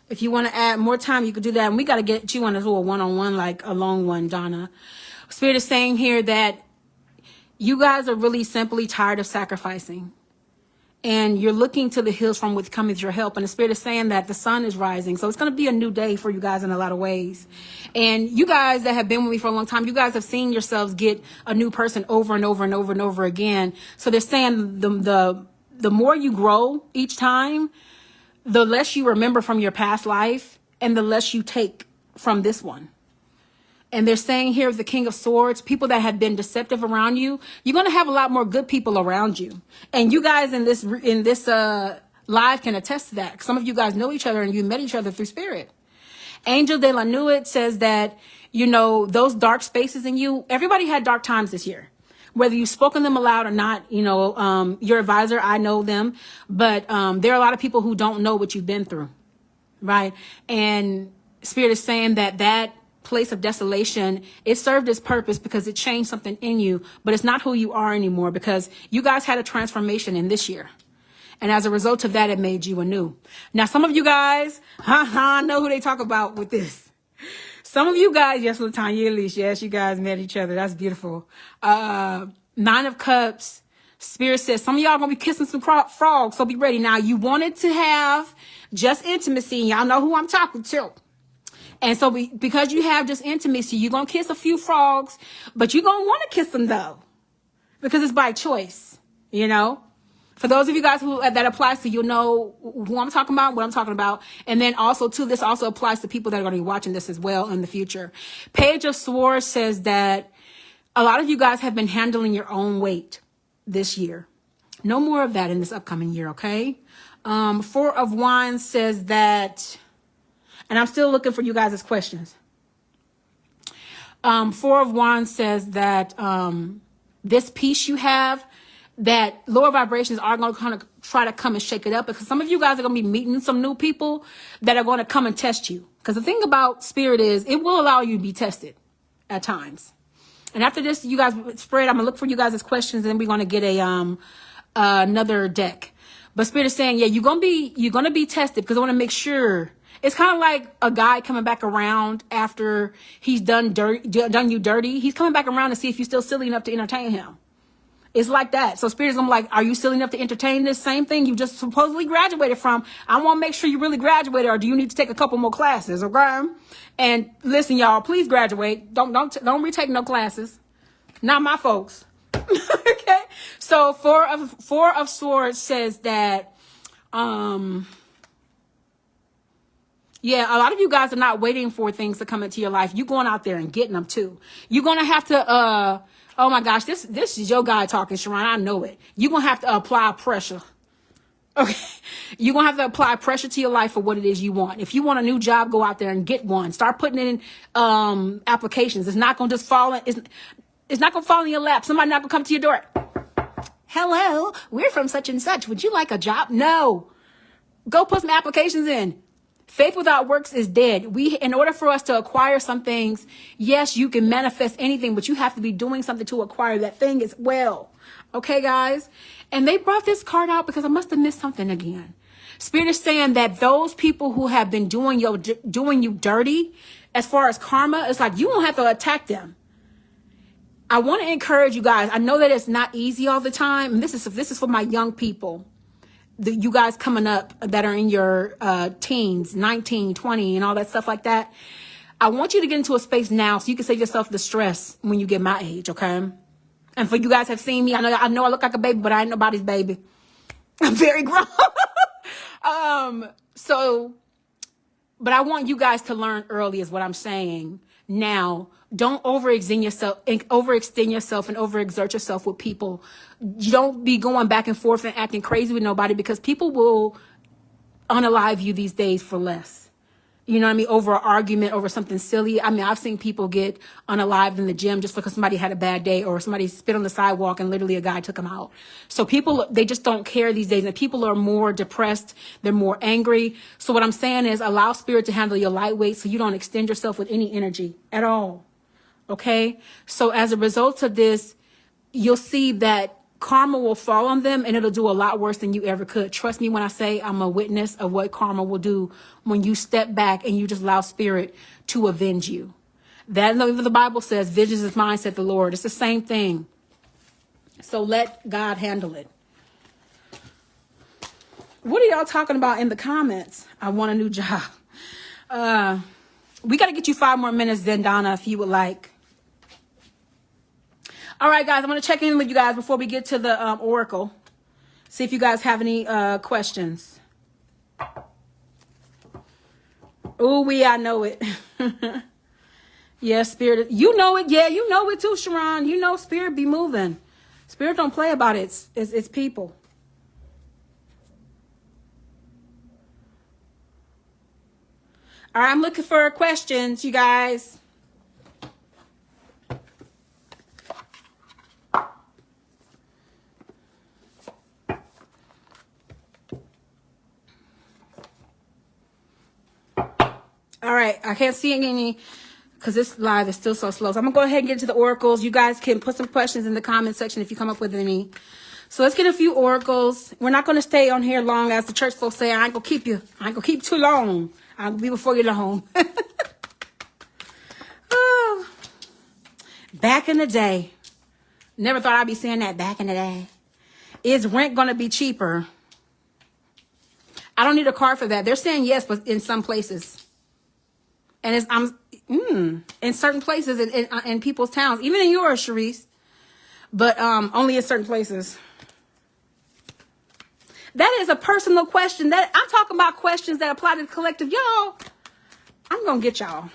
If you want to add more time, you could do that. And we got to get you on a little one-on-one, like a long one, Donna. Spirit is saying here that you guys are really simply tired of sacrificing. And you're looking to the hills from which cometh your help. And the Spirit is saying that the sun is rising. So it's going to be a new day for you guys in a lot of ways. And you guys that have been with me for a long time, you guys have seen yourselves get a new person over and over and over and over again. So they're saying the more you grow each time, the less you remember from your past life and the less you take from this one. And they're saying here, the King of Swords, people that have been deceptive around you, you're going to have a lot more good people around you. And you guys in this live can attest to that. Some of you guys know each other and you met each other through Spirit. Angel de la Nuit says that, those dark spaces in you, everybody had dark times this year. Whether you've spoken them aloud or not, your advisor, I know them. But there are a lot of people who don't know what you've been through, right? And Spirit is saying that place of desolation, it served its purpose because it changed something in you, but it's not who you are anymore because you guys had a transformation in this year. And as a result of that, it made you anew. Now, some of you guys, know who they talk about with this. Some of you guys, yes, Latanya, Elise, yes, you guys met each other. That's beautiful. 9 of Cups. Spirit says some of y'all gonna be kissing some frogs, so be ready. Now, you wanted to have just intimacy, and y'all know who I'm talking to. And so because you have just intimacy, you're going to kiss a few frogs, but you're going to want to kiss them, though, because it's by choice, For those of you guys who that applies to, you'll know who I'm talking about, what I'm talking about. And then also, too, this also applies to people that are going to be watching this as well in the future. Page of Swords says that a lot of you guys have been handling your own weight this year. No more of that in this upcoming year, okay? Four of Wands says that, and I'm still looking for you guys' questions. Four of Wands says that this peace you have, that lower vibrations are going to kind of try to come and shake it up, because some of you guys are going to be meeting some new people that are going to come and test you. Because the thing about spirit is it will allow you to be tested at times. And after this, you guys spread, I'm going to look for you guys' questions, and then we're going to get another deck. But spirit is saying, yeah, you're going to be tested, because I want to make sure. It's kind of like a guy coming back around after he's done you dirty. He's coming back around to see if you're still silly enough to entertain him. It's like that. So spirit is like, are you silly enough to entertain this same thing you just supposedly graduated from? I want to make sure you really graduated, or do you need to take a couple more classes? Okay. And listen, y'all, please graduate. Don't retake no classes. Not my folks. Okay. So four of Swords says that, yeah, a lot of you guys are not waiting for things to come into your life. You're going out there and getting them too. You're going to have to, oh my gosh, this is your guy talking, Sharon. I know it. You're going to have to apply pressure. Okay. You're going to have to apply pressure to your life for what it is you want. If you want a new job, go out there and get one. Start putting in, applications. It's not going to just fall in, it's not going to fall in your lap. Somebody not going to come to your door. Hello, we're from such and such. Would you like a job? No. Go put some applications in. Faith without works is dead. In order for us to acquire some things, yes, you can manifest anything, but you have to be doing something to acquire that thing as well. Okay, guys? And they brought this card out because I must have missed something again. Spirit is saying that those people who have been doing you dirty, as far as karma, it's like you won't have to attack them. I want to encourage you guys. I know that it's not easy all the time. And this is for my young people. You guys coming up that are in your teens, 19, 20, and all that stuff like that. I want you to get into a space now so you can save yourself the stress when you get my age, okay? And for you guys have seen me, I know I look like a baby, but I ain't nobody's baby. I'm very grown. But I want you guys to learn early is what I'm saying. Now, don't overextend yourself and overexert yourself with people. You don't be going back and forth and acting crazy with nobody, because people will unalive you these days for less. You know what I mean? Over an argument, over something silly. I mean, I've seen people get unalived in the gym just because somebody had a bad day, or somebody spit on the sidewalk and literally a guy took them out. So people, they just don't care these days, and people are more depressed. They're more angry. So what I'm saying is allow spirit to handle your lightweight so you don't extend yourself with any energy at all. Okay? So as a result of this, you'll see that karma will fall on them, and it'll do a lot worse than you ever could. Trust me when I say I'm a witness of what karma will do when you step back and you just allow spirit to avenge you. That's what the Bible says. Vengeance is mine, said the Lord. It's the same thing. So let God handle it. What are y'all talking about in the comments? I want a new job. We got to get you 5 more minutes then, Donna, if you would like. All right, guys, I'm going to check in with you guys before we get to the oracle. See if you guys have any questions. Oh, I know it. Yeah, spirit. You know it. Yeah, you know it too, Sharon. You know spirit be moving. Spirit don't play about it. It's people. All right, I'm looking for questions, you guys. All right, I can't see any because this live is still so slow. So I'm going to go ahead and get into the oracles. You guys can put some questions in the comment section if you come up with any. So let's get a few oracles. We're not going to stay on here long, as the church folks say. I ain't going to keep you. I ain't going to keep you too long. I'll be before you get home. Oh. Back in the day. Never thought I'd be saying that back in the day. Is rent going to be cheaper? I don't need a card for that. They're saying yes, but in some places. And in certain places in people's towns, even in yours, Sharice, but only in certain places. That is a personal question. That I'm talking about questions that apply to the collective. Y'all, I'm going to get y'all.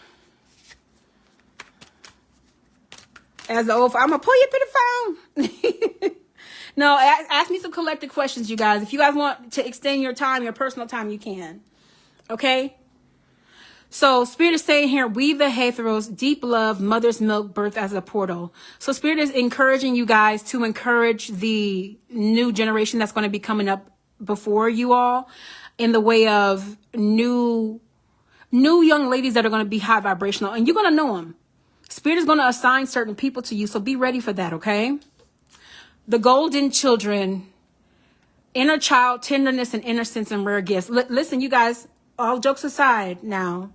As the old, I'm going to pull you up in the phone. No, ask me some collective questions, you guys. If you guys want to extend your time, your personal time, you can. Okay? So Spirit is saying here, we the heteros, deep love, mother's milk, birth as a portal. So Spirit is encouraging you guys to encourage the new generation that's going to be coming up before you all in the way of new young ladies that are going to be high vibrational, and you're going to know them. Spirit is going to assign certain people to you, so be ready for that, okay? The golden children, inner child, tenderness and innocence and rare gifts. Listen, you guys, all jokes aside now,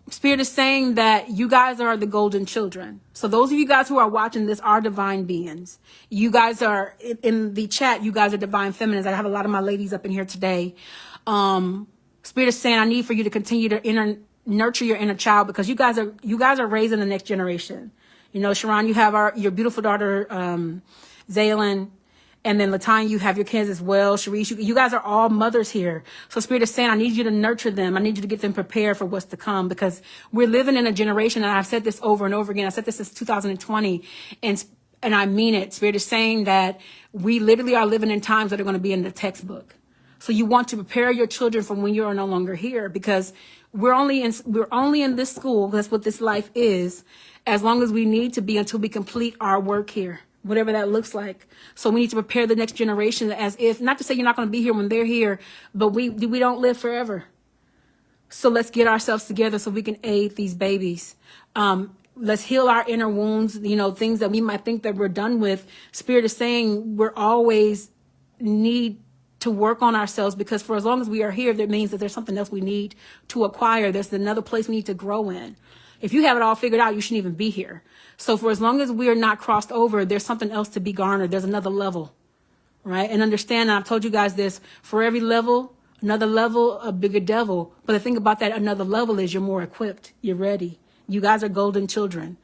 Spirit is saying that you guys are the golden children. So those of you guys who are watching this are divine beings. You guys are in the chat. You guys are divine feminines. I have a lot of my ladies up in here today. Spirit is saying, I need for you to continue to nurture your inner child, because you guys are raising the next generation. You know, Sharon, you have your beautiful daughter, Zaylin. And then Latanya, you have your kids as well. Sharice, you guys are all mothers here. So Spirit is saying, I need you to nurture them. I need you to get them prepared for what's to come, because we're living in a generation, and I've said this over and over again. I said this since 2020, and I mean it. Spirit is saying that we literally are living in times that are going to be in the textbook. So you want to prepare your children for when you are no longer here, because we're only in this school. That's what this life is, as long as we need to be until we complete our work here, whatever that looks like. So we need to prepare the next generation as if, not to say you're not going to be here when they're here, but we don't live forever. So let's get ourselves together so we can aid these babies. Let's heal our inner wounds, things that we might think that we're done with. Spirit is saying we're always need to work on ourselves, because for as long as we are here, that means that there's something else we need to acquire. There's another place we need to grow in. If you have it all figured out, you shouldn't even be here. So for as long as we are not crossed over, there's something else to be garnered. There's another level, right? And understand, and I've told you guys this, for every level, another level, a bigger devil. But the thing about that another level is you're more equipped. You're ready. You guys are golden children.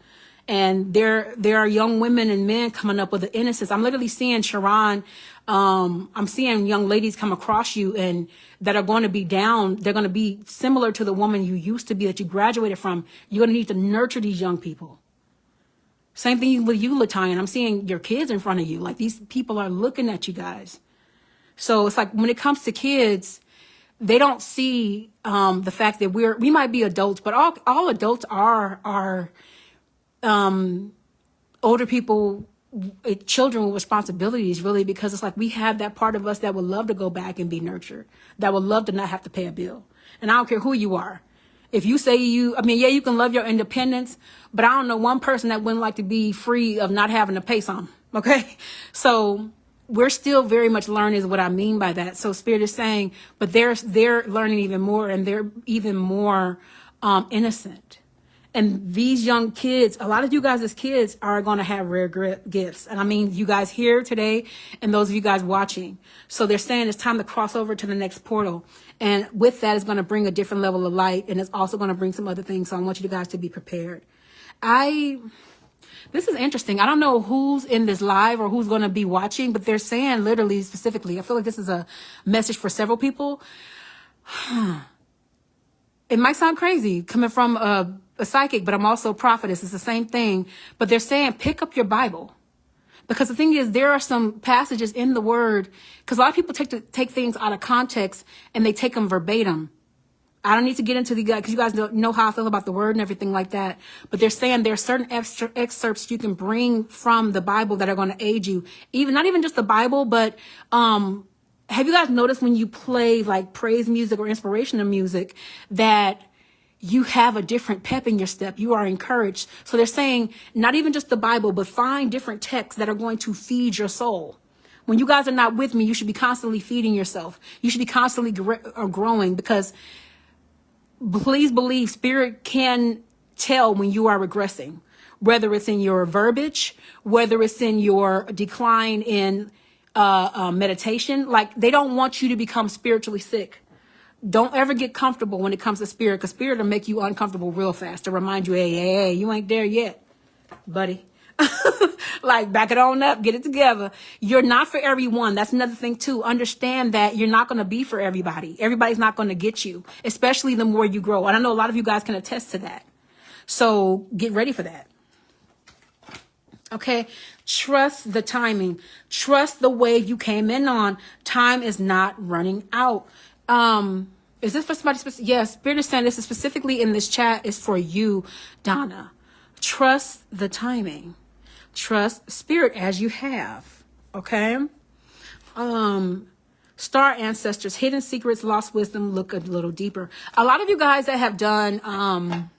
And there are young women and men coming up with the innocence. I'm literally seeing Sharon. I'm seeing young ladies come across you and that are going to be down. They're going to be similar to the woman you used to be, that you graduated from. You're going to need to nurture these young people. Same thing with you, Latanya. I'm seeing your kids in front of you. Like, these people are looking at you guys. So it's like, when it comes to kids, they don't see the fact that we might be adults, but all adults are older people, children with responsibilities, really, because it's like we have that part of us that would love to go back and be nurtured, that would love to not have to pay a bill. And I don't care who you are. If you say you can love your independence, but I don't know one person that wouldn't like to be free of not having to pay some. Okay. So we're still very much learning is what I mean by that. So Spirit is saying, but they're learning even more, and they're even more innocent. And these young kids, a lot of you guys as kids are going to have rare gifts. And I mean, you guys here today and those of you guys watching. So they're saying it's time to cross over to the next portal. And with that, it's going to bring a different level of light. And it's also going to bring some other things. So I want you guys to be prepared. This is interesting. I don't know who's in this live or who's going to be watching, but they're saying literally specifically, I feel like this is a message for several people. It might sound crazy coming from a psychic, but I'm also a prophetess. It's the same thing. But they're saying, pick up your Bible. Because the thing is, there are some passages in the word, because a lot of people take things out of context and they take them verbatim. I don't need to get into because you guys know how I feel about the word and everything like that. But they're saying there are certain excerpts you can bring from the Bible that are going to aid you. Not even just the Bible, but have you guys noticed when you play like praise music or inspirational music that you have a different pep in your step? You are encouraged. So they're saying not even just the Bible, but find different texts that are going to feed your soul. When you guys are not with me, you should be constantly feeding yourself. You should be constantly growing, because please believe Spirit can tell when you are regressing, whether it's in your verbiage, whether it's in your decline in meditation. Like, they don't want you to become spiritually sick. Don't ever get comfortable when it comes to Spirit, because Spirit will make you uncomfortable real fast to remind you, hey, you ain't there yet, buddy. Like, back it on up, get it together. You're not for everyone. That's another thing too. Understand that you're not going to be for everybody. Everybody's not going to get you, especially the more you grow. And I know a lot of you guys can attest to that. So get ready for that. Okay. Trust the timing. Trust the wave you came in on. Time is not running out. Is this for somebody specific? Yes. Spirit is saying this is specifically in this chat is for you, Donna. Trust the timing. Trust spirit as you have. Okay. Star ancestors, hidden secrets, lost wisdom. Look a little deeper. A lot of you guys that have done,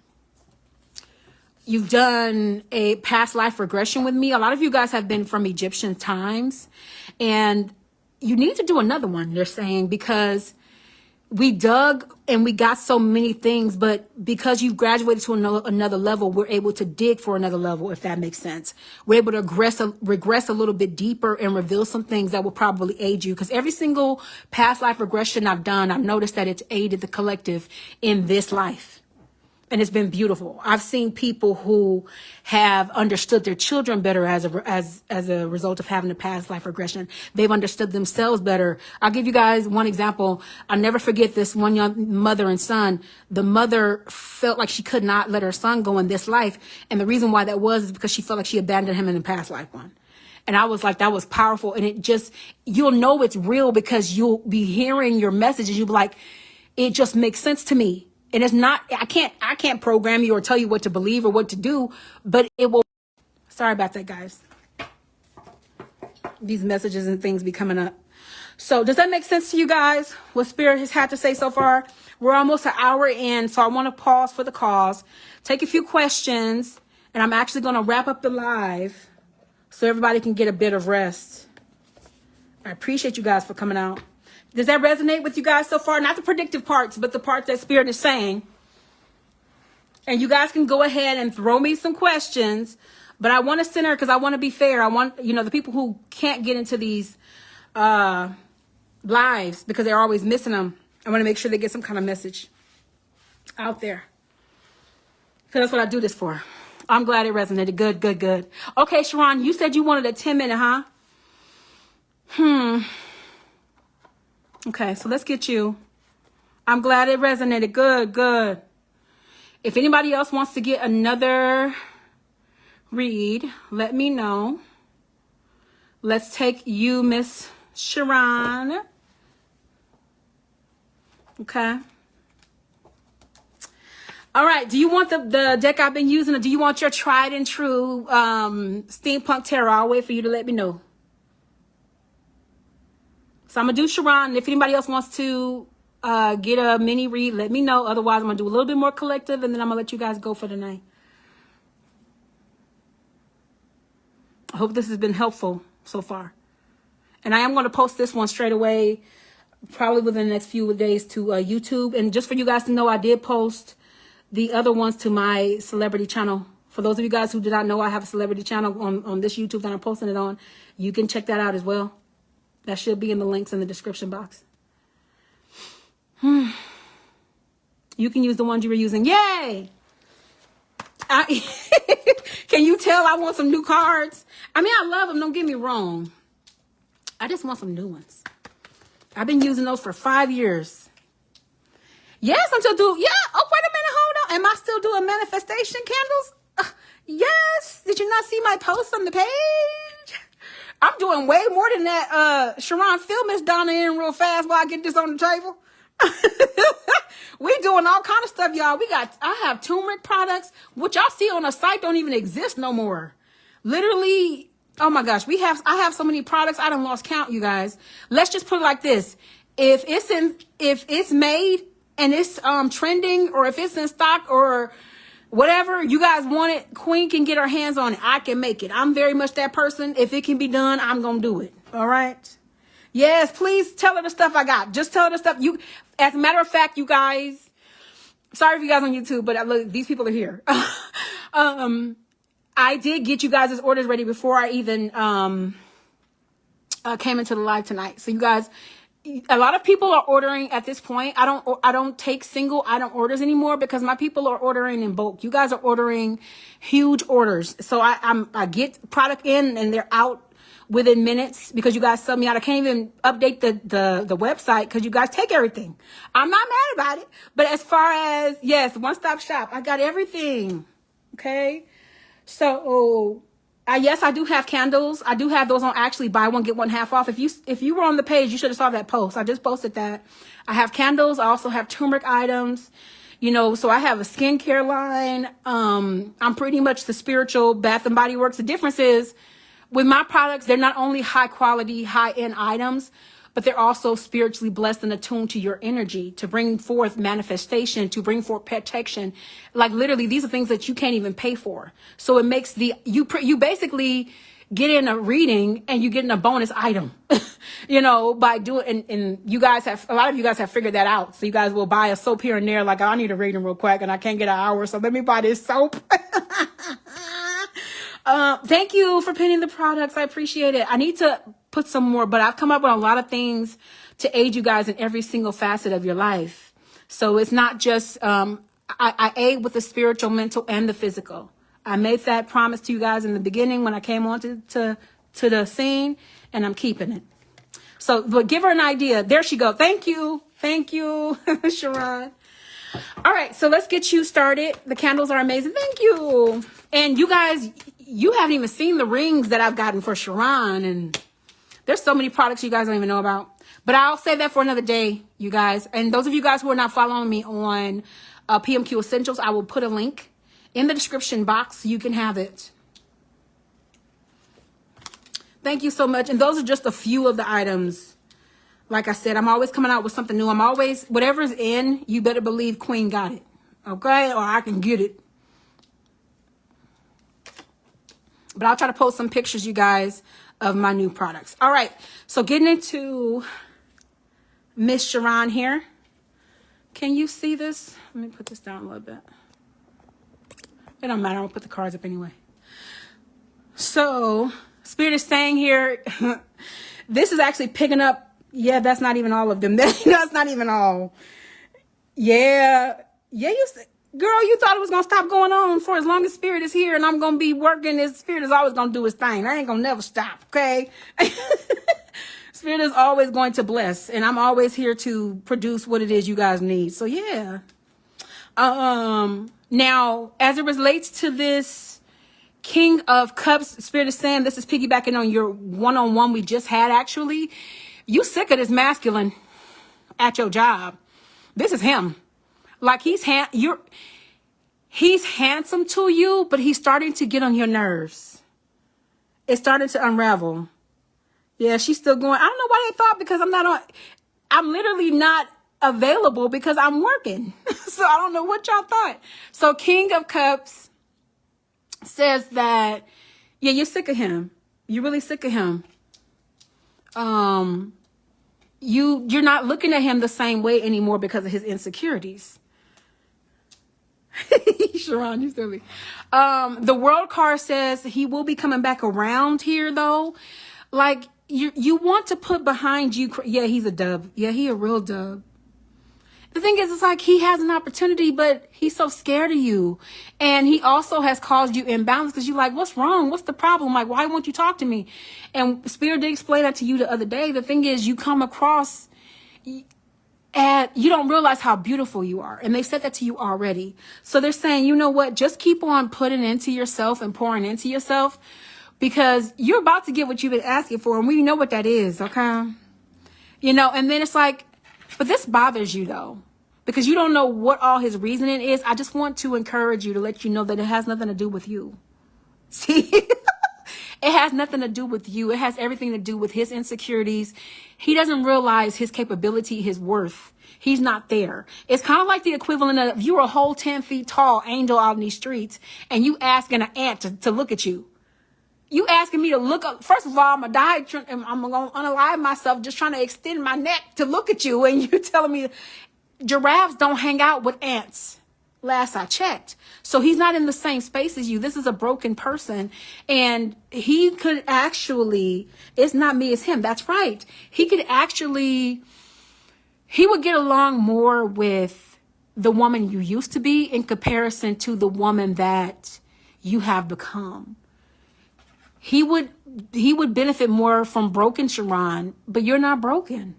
you've done a past life regression with me. A lot of you guys have been from Egyptian times, and you need to do another one, they're saying, because we dug and we got so many things, but because you graduated to another level, we're able to dig for another level, if that makes sense. We're able to regress a little bit deeper and reveal some things that will probably aid you. Because every single past life regression I've done, I've noticed that it's aided the collective in this life. And it's been beautiful. I've seen people who have understood their children better as a result of having a past life regression. They've understood themselves better. I'll give you guys one example. I'll never forget this one young mother and son. The mother felt like she could not let her son go in this life. And the reason why that was is because she felt like she abandoned him in the past life one. And I was like, that was powerful. And it just, you'll know it's real because you'll be hearing your messages. You'll be like, it just makes sense to me. And it's not, I can't program you or tell you what to believe or what to do, but it will. Sorry about that, guys. These messages and things be coming up. So does that make sense to you guys? What Spirit has had to say so far? We're almost an hour in, so I want to pause for the cause, take a few questions, and I'm actually going to wrap up the live so everybody can get a bit of rest. I appreciate you guys for coming out. Does that resonate with you guys so far? Not the predictive parts, but the part that Spirit is saying. And you guys can go ahead and throw me some questions, but I want to center because I want to be fair. I want, the people who can't get into these lives because they're always missing them. I want to make sure they get some kind of message out there. Because that's what I do this for. I'm glad it resonated. Good, good, good. Okay, Sharon, you said you wanted a 10-minute, huh? Okay, so let's get you. I'm glad it resonated. Good, good. If anybody else wants to get another read, let me know. Let's take you, Miss Sharon. Okay. All right. Do you want the deck I've been using, or do you want your tried and true steampunk tarot? I'll wait for you to let me know. So I'm going to do Sharon. And if anybody else wants to get a mini read, let me know. Otherwise, I'm going to do a little bit more collective, and then I'm going to let you guys go for the night. I hope this has been helpful so far. And I am going to post this one straight away, probably within the next few days to YouTube. And just for you guys to know, I did post the other ones to my celebrity channel. For those of you guys who did not know, I have a celebrity channel on this YouTube that I'm posting it on. You can check that out as well. That should be in the links in the description box. You can use the ones you were using. Yay! Can you tell I want some new cards? I mean, I love them. Don't get me wrong. I just want some new ones. I've been using those for 5 years. Yes, I'm still doing. Yeah. Oh, wait a minute. Hold on. Am I still doing manifestation candles? Yes. Did you not see my post on the page? I'm doing way more than that. Sharon, fill Miss Donna in real fast while I get this on the table. We doing all kind of stuff, y'all. I have turmeric products, which y'all see on the site don't even exist no more. Literally, oh my gosh, I have so many products, I done lost count, you guys. Let's just put it like this. If it's made and it's trending, or if it's in stock or whatever you guys want it, Queen can get her hands on it. I can make it. I'm very much that person. If it can be done, I'm going to do it. All right. Yes, please tell her the stuff I got. Just tell her the stuff. As a matter of fact, you guys, sorry if you guys on YouTube, but look, these people are here. I did get you guys' orders ready before I even came into the live tonight. So you guys, a lot of people are ordering at this point. I don't take single item orders anymore because my people are ordering in bulk. You guys are ordering huge orders. So I get product in and they're out within minutes because you guys sub me out. I can't even update the website because you guys take everything. I'm not mad about it. But as far as, yes, one-stop shop, I got everything. Okay. So yes, I do have candles. I do have those on actually buy one, get one half off. If you were on the page, you should have saw that post. I just posted that. I have candles. I also have turmeric items, so I have a skincare line. I'm pretty much the spiritual Bath and Body Works. The difference is with my products, they're not only high quality, high end items, but they're also spiritually blessed and attuned to your energy to bring forth manifestation, to bring forth protection. Like literally, these are things that you can't even pay for. So it makes you basically get in a reading and you get in a bonus item, by doing, and a lot of you guys have figured that out. So you guys will buy a soap here and there. Like, I need a reading real quick and I can't get an hour. So let me buy this soap. Thank you for pinning the products. I appreciate it. I need to put some more, but I've come up with a lot of things to aid you guys in every single facet of your life. So it's not just, I aid with the spiritual, mental, and the physical. I made that promise to you guys in the beginning when I came on to the scene, and I'm keeping it. So, but give her an idea. There she go. Thank you. Thank you, Sharon. All right, so let's get you started. The candles are amazing. Thank you. And you guys, you haven't even seen the rings that I've gotten for Sharon. And there's so many products you guys don't even know about. But I'll save that for another day, you guys. And those of you guys who are not following me on PMQ Essentials, I will put a link in the description box so you can have it. Thank you so much. And those are just a few of the items. Like I said, I'm always coming out with something new. Whatever's in, you better believe Queen got it. Okay? Or I can get it. But I'll try to post some pictures, you guys, of my new products. All right. So getting into Miss Sharon here. Can you see this? Let me put this down a little bit. It don't matter. I'll put the cards up anyway. So Spirit is saying here, this is actually picking up. Yeah, that's not even all of them. That's not even all. Yeah. Girl, you thought it was going to stop going on for as long as Spirit is here and I'm going to be working. This Spirit is always going to do his thing. I ain't going to never stop, okay? Spirit is always going to bless, and I'm always here to produce what it is you guys need. So, yeah. Now, as it relates to this King of Cups, Spirit is saying, this is piggybacking on your one-on-one we just had, actually. You sick of this masculine at your job. This is him. Like he's handsome to you, but he's starting to get on your nerves. It's starting to unravel. Yeah, she's still going. I don't know why they thought, because I'm literally not available because I'm working. So I don't know what y'all thought. So King of Cups says that, yeah, you're sick of him. You're really sick of him. You're not looking at him the same way anymore because of his insecurities. Sharon, you silly. The World card says he will be coming back around here, though. Like, you want to put behind you. Yeah, he's a dub. Yeah, he a real dub. The thing is, it's like he has an opportunity, but he's so scared of you. And he also has caused you imbalance because you're like, what's wrong? What's the problem? Like, why won't you talk to me? And Spirit did explain that to you the other day. The thing is, you come across and you don't realize how beautiful you are. And they said that to you already. So they're saying, you know what? Just keep on putting into yourself and pouring into yourself, because you're about to get what you've been asking for. And we know what that is, okay? And then it's like, but this bothers you, though, because you don't know what all his reasoning is. I just want to encourage you to let you know that it has nothing to do with you. See, it has nothing to do with you. It has everything to do with his insecurities. He doesn't realize his capability, his worth. He's not there. It's kind of like the equivalent of you're a whole 10 feet tall angel out in these streets and you asking an ant to look at you. You asking me to look up. First of all, I'm going to die. I'm going to unalive myself just trying to extend my neck to look at you. And you telling me giraffes don't hang out with ants. last I checked. So he's not in the same space as you. This is a broken person. And he could actually, it's not me, it's him. That's right. He would get along more with the woman you used to be in comparison to the woman that you have become. He would benefit more from broken Sharon, but you're not broken.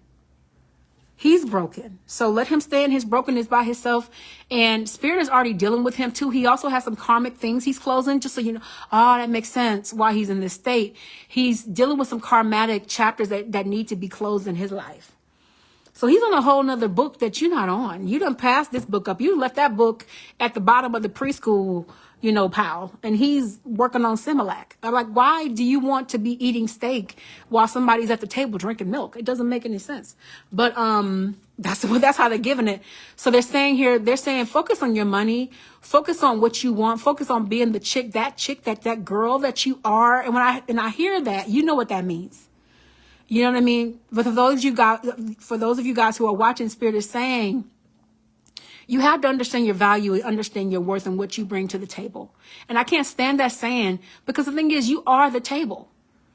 He's broken. So let him stay in his brokenness by himself. And Spirit is already dealing with him too. He also has some karmic things he's closing, just so you know. Oh, that makes sense why he's in this state. He's dealing with some karmatic chapters that need to be closed in his life. So he's on a whole nother book that you're not on. You done passed this book up. You left that book at the bottom of the preschool, pile. And he's working on Similac. I'm like, why do you want to be eating steak while somebody's at the table drinking milk? It doesn't make any sense. But that's how they're giving it. So they're saying focus on your money, focus on what you want, focus on being the chick, that girl that you are. And when I hear that, you know what that means. You know what I mean? But for those of you guys who are watching, Spirit is saying, you have to understand your value and understand your worth and what you bring to the table. And I can't stand that saying, because the thing is, you are the table.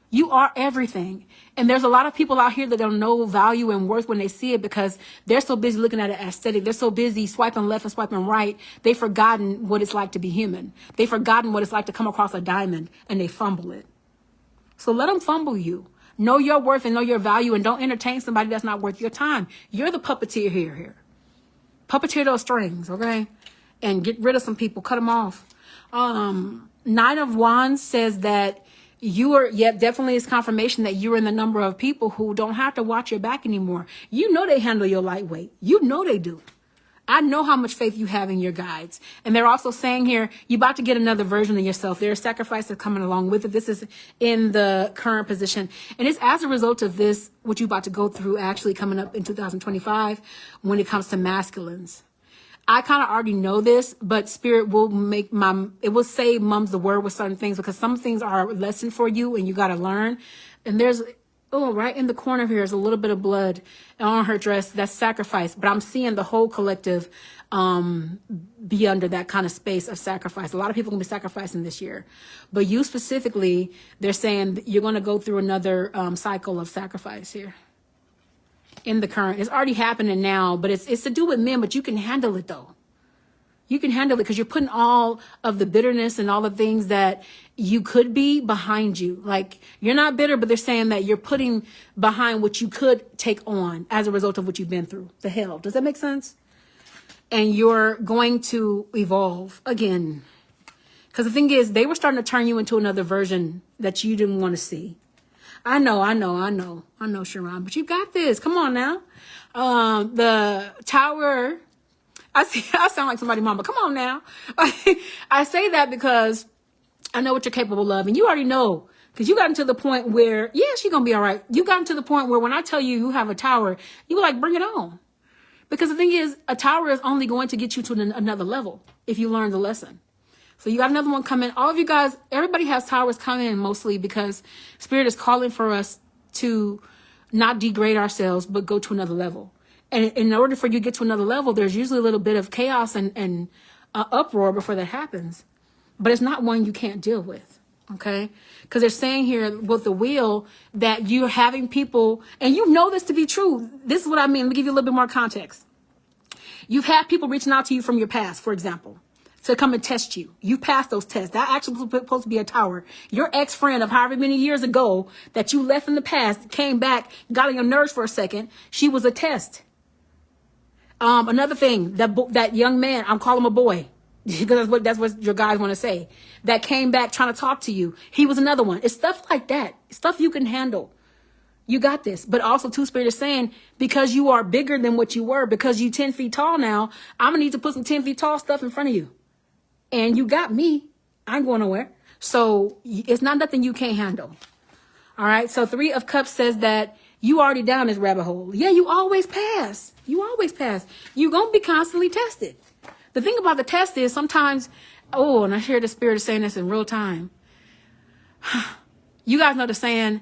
You are everything. And there's a lot of people out here that don't know value and worth when they see it, because they're so busy looking at it aesthetic. They're so busy swiping left and swiping right. They've forgotten what it's like to be human. They've forgotten what it's like to come across a diamond and they fumble it. So let them fumble you. Know your worth and know your value, and don't entertain somebody that's not worth your time. You're the puppeteer here. Puppeteer those strings, okay? And get rid of some people. Cut them off. Nine of Wands says that definitely is confirmation that you're in the number of people who don't have to watch your back anymore. You know they handle your lightweight. You know they do. I know how much faith you have in your guides. And they're also saying here, you're about to get another version of yourself. There are sacrifices coming along with it. This is in the current position. And it's as a result of this, what you're about to go through actually coming up in 2025 when it comes to masculines. I kind of already know this, but Spirit will say mum's the word with certain things, because some things are a lesson for you and you got to learn. And right in the corner here is a little bit of blood on her dress. That's sacrifice. But I'm seeing the whole collective be under that kind of space of sacrifice. A lot of people are going to be sacrificing this year. But you specifically, they're saying you're going to go through another cycle of sacrifice here. In the current. It's already happening now, but it's to do with men, but you can handle it though. You can handle it because you're putting all of the bitterness and all the things that you could be behind you. Like, you're not bitter, but they're saying that you're putting behind what you could take on as a result of what you've been through. The hell. Does that make sense? And you're going to evolve again. Because the thing is, they were starting to turn you into another version that you didn't want to see. I know, Sharon, but you got this. Come on now. The Tower, I sound like somebody's mama. Come on now. I say that because I know what you're capable of, and you already know, because you got to the point where, yes, you're going to be all right. You got to the point where when I tell you you have a tower, you were like, bring it on. Because the thing is, a tower is only going to get you to another level if you learn the lesson. So you got another one coming. All of you guys, everybody has towers coming mostly because Spirit is calling for us to not degrade ourselves, but go to another level. And in order for you to get to another level, there's usually a little bit of chaos and uproar before that happens. But it's not one you can't deal with, okay? Because they're saying here with the wheel that you're having people, and you know this to be true. This is what I mean. Let me give you a little bit more context. You've had people reaching out to you from your past, for example, to come and test you. You passed those tests. That actually was supposed to be a tower. Your ex-friend of however many years ago that you left in the past came back, got on your nerves for a second. She was a test. Another thing, that young man, I'm calling him a boy because that's what your guys want to say, that came back trying to talk to you. He was another one. It's stuff like that. Stuff you can handle. You got this. But also, Two Spirit is saying, because you are bigger than what you were, because you 10 feet tall now, I'm going to need to put some 10 feet tall stuff in front of you. And you got me. I ain't going nowhere. So it's not nothing you can't handle. All right. So 3 of Cups says that you already down this rabbit hole. Yeah, you always pass. You always pass. You're going to be constantly tested. The thing about the test is sometimes, and I hear the Spirit is saying this in real time. You guys know the saying,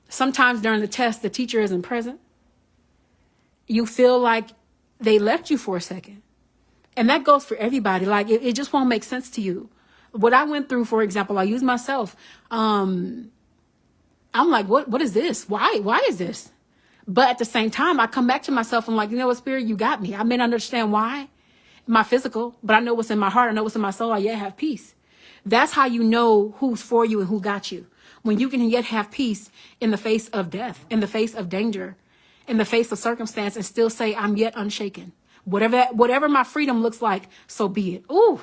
sometimes during the test, the teacher isn't present. You feel like they left you for a second. And that goes for everybody. Like it just won't make sense to you. What I went through, for example, I use myself. I'm like, what is this? Why is this? But at the same time, I come back to myself and like, you know what, Spirit, you got me. I may not understand why, my physical, but I know what's in my heart. I know what's in my soul. I yet have peace. That's how you know who's for you and who got you. When you can yet have peace in the face of death, in the face of danger, in the face of circumstance, and still say, I'm yet unshaken. Whatever my freedom looks like, so be it. Ooh,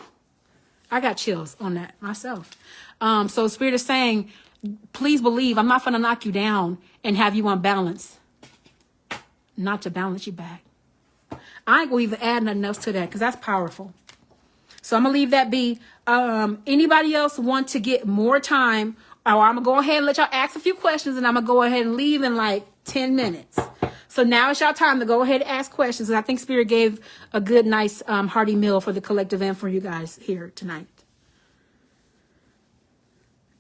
I got chills on that myself. So Spirit is saying, please believe I'm not going to knock you down and have you unbalanced. Not to balance you back. I ain't going to even add nothing else to that because that's powerful. So I'm going to leave that be. Anybody else want to get more time? Or I'm going to go ahead and let y'all ask a few questions and I'm going to go ahead and leave in like 10 minutes. So now it's y'all time to go ahead and ask questions. And I think Spirit gave a good, nice, hearty meal for the collective and for you guys here tonight.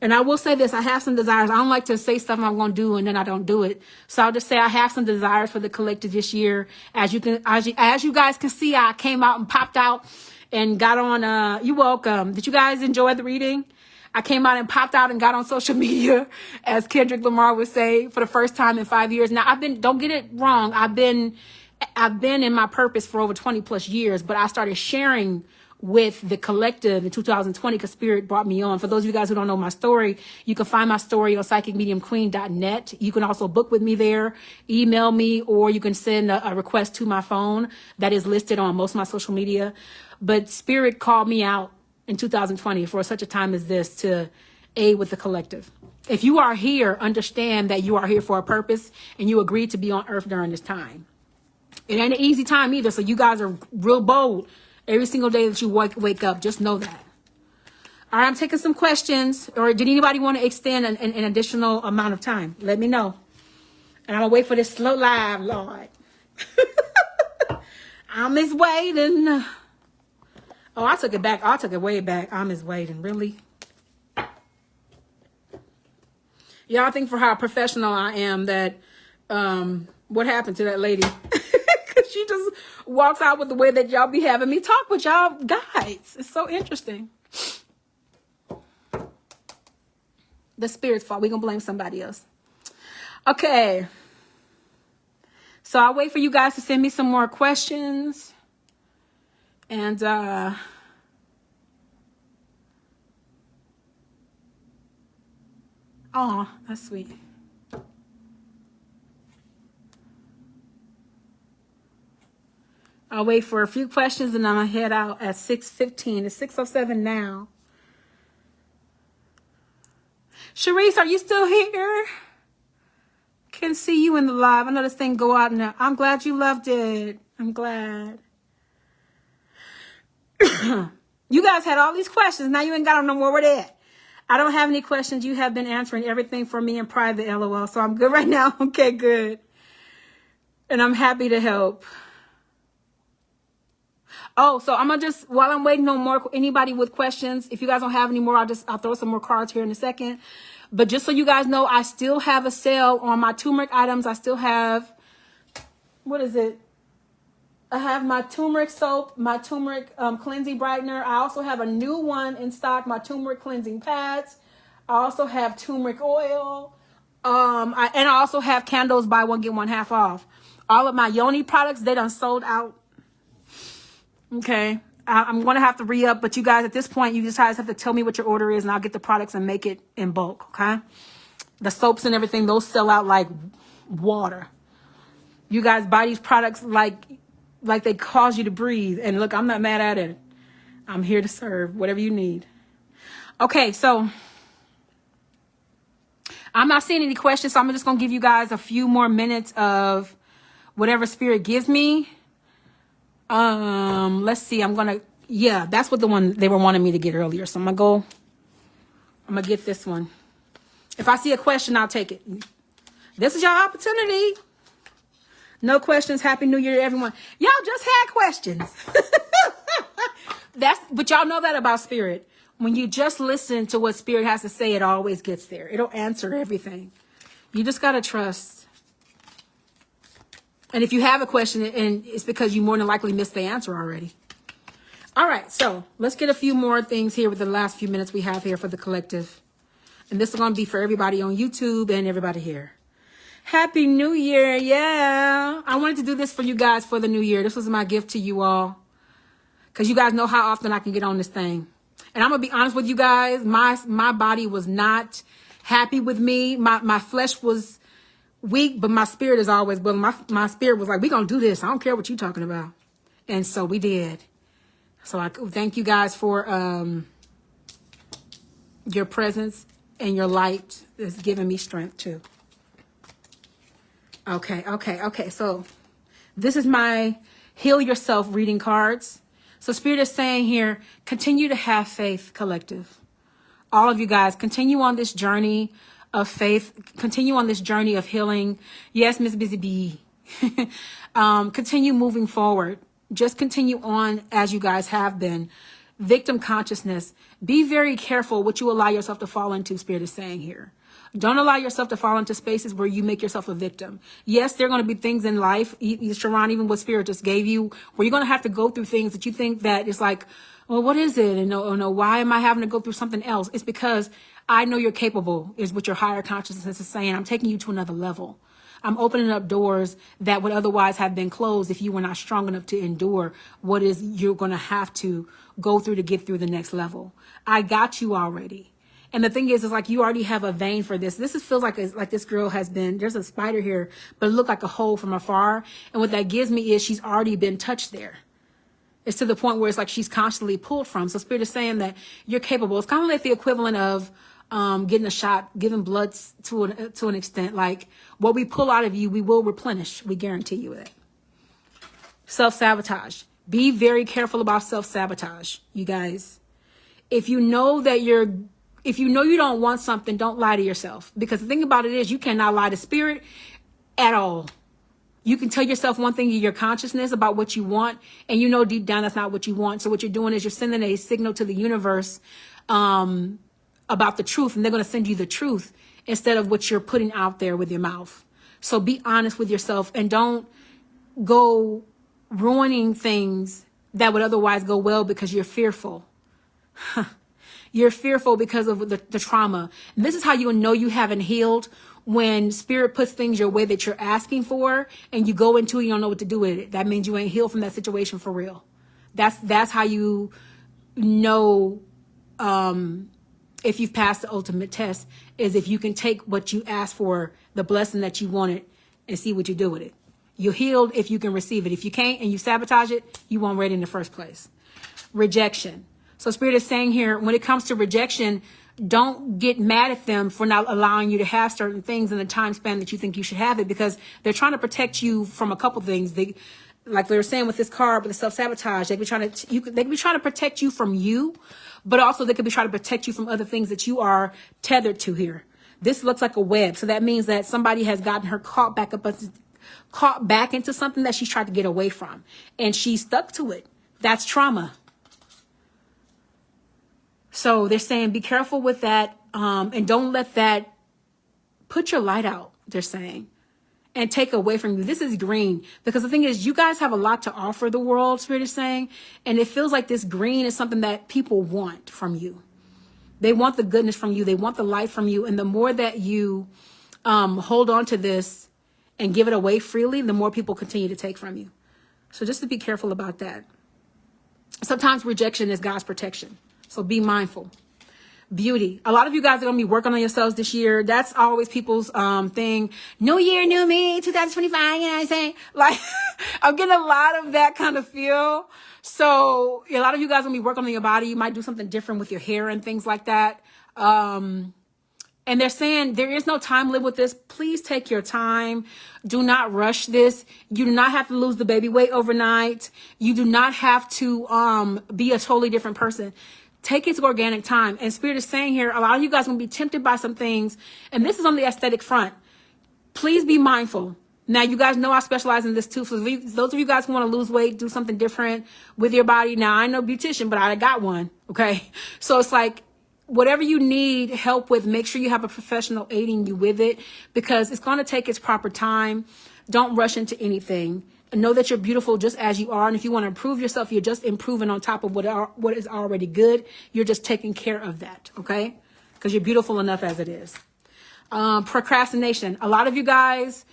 And I will say this, I have some desires. I don't like to say stuff I'm going to do and then I don't do it. So I'll just say I have some desires for the collective this year. As you guys can see, I came out and popped out and got on, you're welcome. Did you guys enjoy the reading? I came out and popped out and got on social media, as Kendrick Lamar would say, for the first time in 5 years. Now don't get it wrong. I've been in my purpose for over 20 plus years, but I started sharing with the collective in 2020 because Spirit brought me on. For those of you guys who don't know my story, you can find my story on psychicmediumqueen.net. You can also book with me there, email me, or you can send a request to my phone that is listed on most of my social media. But Spirit called me out in 2020 for such a time as this to aid with the collective. If you are here, understand that you are here for a purpose and you agreed to be on earth during this time. It ain't an easy time either, so you guys are real bold. Every single day that you wake up, just know that. All right, I'm taking some questions. Or did anybody want to extend an additional amount of time? Let me know. And I'm going to wait for this slow live, Lord. I'm just waiting. Oh, I took it back. I took it way back. I'm just waiting. Really? Y'all think for how professional I am that what happened to that lady? She just walks out with the way that y'all be having me talk with y'all guys. It's so interesting. The Spirit's fault. We're going to blame somebody else. Okay. So I'll wait for you guys to send me some more questions. And oh, that's sweet. I'll wait for a few questions and I'm going to head out at 6:15. It's 6:07 now. Sharice, are you still here? Can see you in the live. I know this thing go out now. I'm glad you loved it. I'm glad. You guys had all these questions. Now you ain't got them no more. Where they at? I don't have any questions. You have been answering everything for me in private, LOL. So I'm good right now. Okay, good. And I'm happy to help. Oh, so I'm going to just, while I'm waiting on more, anybody with questions, if you guys don't have any more, I'll throw some more cards here in a second. But just so you guys know, I still have a sale on my turmeric items. I still have, what is it? I have my turmeric soap, my turmeric cleansing brightener. I also have a new one in stock, my turmeric cleansing pads. I also have turmeric oil. And I also have candles, buy one, get one half off. All of my Yoni products, they done sold out. Okay, I'm going to have to re-up, but you guys, at this point, you just have to tell me what your order is, and I'll get the products and make it in bulk, okay? The soaps and everything, those sell out like water. You guys buy these products like they cause you to breathe, and look, I'm not mad at it. I'm here to serve, whatever you need. Okay, so I'm not seeing any questions, so I'm just going to give you guys a few more minutes of whatever Spirit gives me. Let's see. Yeah, that's what the one they were wanting me to get earlier. So I'm going to get this one. If I see a question, I'll take it. This is your opportunity. No questions. Happy New Year to everyone. Y'all just had questions. But y'all know that about Spirit. When you just listen to what Spirit has to say, it always gets there. It'll answer everything. You just got to trust. And if you have a question, and it's because you more than likely missed the answer already. All right, so let's get a few more things here with the last few minutes we have here for the collective. And this is going to be for everybody on YouTube and everybody here. Happy New Year. Yeah. I wanted to do this for you guys for the new year. This was my gift to you all, because you guys know how often I can get on this thing. And I'm going to be honest with you guys. My body was not happy with me. My flesh was weak, but my spirit is always willing. My spirit was like, we're going to do this. I don't care what you're talking about. And so we did. So I thank you guys for your presence and your light is giving me strength too. Okay. So this is my Heal Yourself reading cards. So Spirit is saying here, continue to have faith, collective. All of you guys, continue on this journey of faith. Continue on this journey of healing. Yes, Miss Busy Bee. Continue moving forward. Just continue on as you guys have been. Victim consciousness. Be very careful what you allow yourself to fall into, Spirit is saying here. Don't allow yourself to fall into spaces where you make yourself a victim. Yes, there are going to be things in life, Sharon, even what Spirit just gave you, where you're going to have to go through things that you think that it's like, well, what is it? And no, why am I having to go through something else? It's because I know you're capable, is what your higher consciousness is saying. I'm taking you to another level. I'm opening up doors that would otherwise have been closed if you were not strong enough to endure what is you're going to have to go through to get through the next level. I got you already. And the thing is like you already have a vein for this. This feels like this girl has been, there's a spider here, but it looked like a hole from afar. And what that gives me is she's already been touched there. It's to the point where it's like she's constantly pulled from. So Spirit is saying that you're capable. It's kind of like the equivalent of getting a shot, giving blood to an extent. Like what we pull out of you, we will replenish. We guarantee you that. Self-sabotage. Be very careful about self-sabotage, you guys. If you know you don't want something, don't lie to yourself. Because the thing about it is you cannot lie to Spirit at all. You can tell yourself one thing in your consciousness about what you want, and you know deep down that's not what you want. So what you're doing is you're sending a signal to the universe about the truth, and they're going to send you the truth instead of what you're putting out there with your mouth. So be honest with yourself and don't go ruining things that would otherwise go well because you're fearful. You're fearful because of the trauma. And this is how you know you haven't healed, when Spirit puts things your way that you're asking for and you go into it, you don't know what to do with it. That means you ain't healed from that situation for real. That's how you know if you've passed the ultimate test, is if you can take what you asked for, the blessing that you wanted, and see what you do with it. You're healed if you can receive it. If you can't and you sabotage it, you won't read it in the first place. Rejection. So Spirit is saying here, when it comes to rejection, don't get mad at them for not allowing you to have certain things in the time span that you think you should have it, because they're trying to protect you from a couple things. Like they were saying with this card, with the self-sabotage, they could be trying to protect you from you, but also they could be trying to protect you from other things that you are tethered to here. This looks like a web. So that means that somebody has gotten her caught back into something that she's tried to get away from, and she's stuck to it. That's trauma. So they're saying, be careful with that. And don't let that put your light out, they're saying, and take away from you. This is green, because the thing is, you guys have a lot to offer the world, Spirit is saying. And it feels like this green is something that people want from you. They want the goodness from you. They want the light from you. And the more that you hold on to this and give it away freely, the more people continue to take from you. So just to be careful about that. Sometimes rejection is God's protection. So be mindful. Beauty. A lot of you guys are going to be working on yourselves this year. That's always people's thing. New year, new me, 2025. You know what I'm saying? Like, I'm getting a lot of that kind of feel. So a lot of you guys are going to be working on your body. You might do something different with your hair and things like that. And they're saying there is no time limit with this. Please take your time. Do not rush this. You do not have to lose the baby weight overnight. You do not have to be a totally different person. Take its organic time. And Spirit is saying here, a lot of you guys are going to be tempted by some things. And this is on the aesthetic front. Please be mindful. Now, you guys know I specialize in this too. So those of you guys who want to lose weight, do something different with your body. Now, I know beautician, but I got one. Okay. So it's like, whatever you need help with, make sure you have a professional aiding you with it, because it's going to take its proper time. Don't rush into anything. Know that you're beautiful just as you are. And if you want to improve yourself, you're just improving on top of what is already good. You're just taking care of that, okay? Because you're beautiful enough as it is. Procrastination. A lot of you guys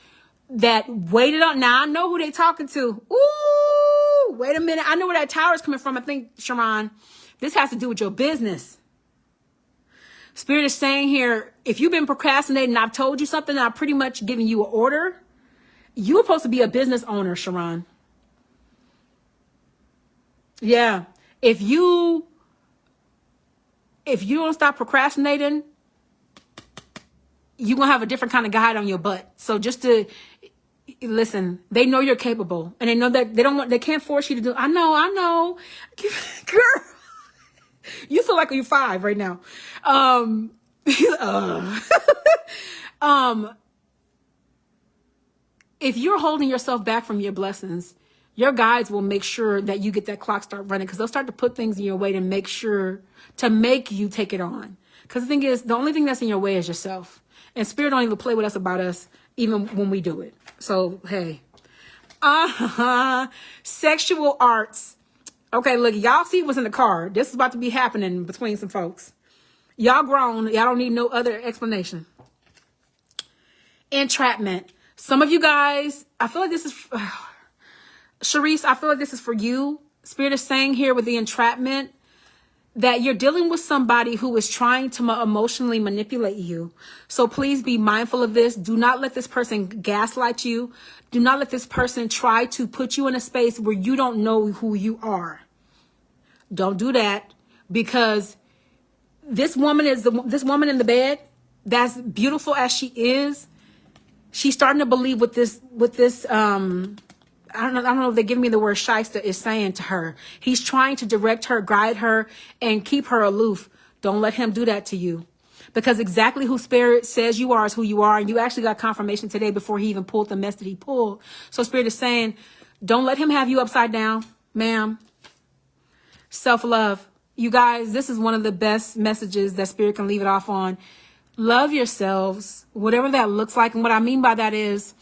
that waited on, now I know who they talking to. Ooh, wait a minute. I know where that tower is coming from. I think, Sharon, this has to do with your business. Spirit is saying here, if you've been procrastinating, I've told you something, I've pretty much given you an order. You're supposed to be a business owner, Sharon. Yeah. If you don't stop procrastinating, you're going to have a different kind of guide on your butt. So just to listen, they know you're capable, and they know that they can't force you to do. I know. Girl, you feel like you're 5 right now. If you're holding yourself back from your blessings, your guides will make sure that you get that clock start running, because they'll start to put things in your way to make you take it on. Because the thing is, the only thing that's in your way is yourself. And Spirit don't even play with us about us, even when we do it. So, hey. Sexual arts. Okay, look, y'all see what's in the car. This is about to be happening between some folks. Y'all grown. Y'all don't need no other explanation. Entrapment. Some of you guys, I feel like this is, Sharice, I feel like this is for you. Spirit is saying here with the entrapment that you're dealing with somebody who is trying to emotionally manipulate you. So please be mindful of this. Do not let this person gaslight you. Do not let this person try to put you in a space where you don't know who you are. Don't do that, because this woman in the bed, that's beautiful as she is, she's starting to believe what this I don't know if they give me the word shyster is saying to her. He's trying to direct her, guide her, and keep her aloof. Don't let him do that to you, because exactly who Spirit says you are is who you are. And you actually got confirmation today before he even pulled the mess that he pulled. So Spirit is saying, don't let him have you upside down, ma'am. Self-love. You guys, this is one of the best messages that Spirit can leave it off on. Love yourselves, whatever that looks like. And what I mean by that is,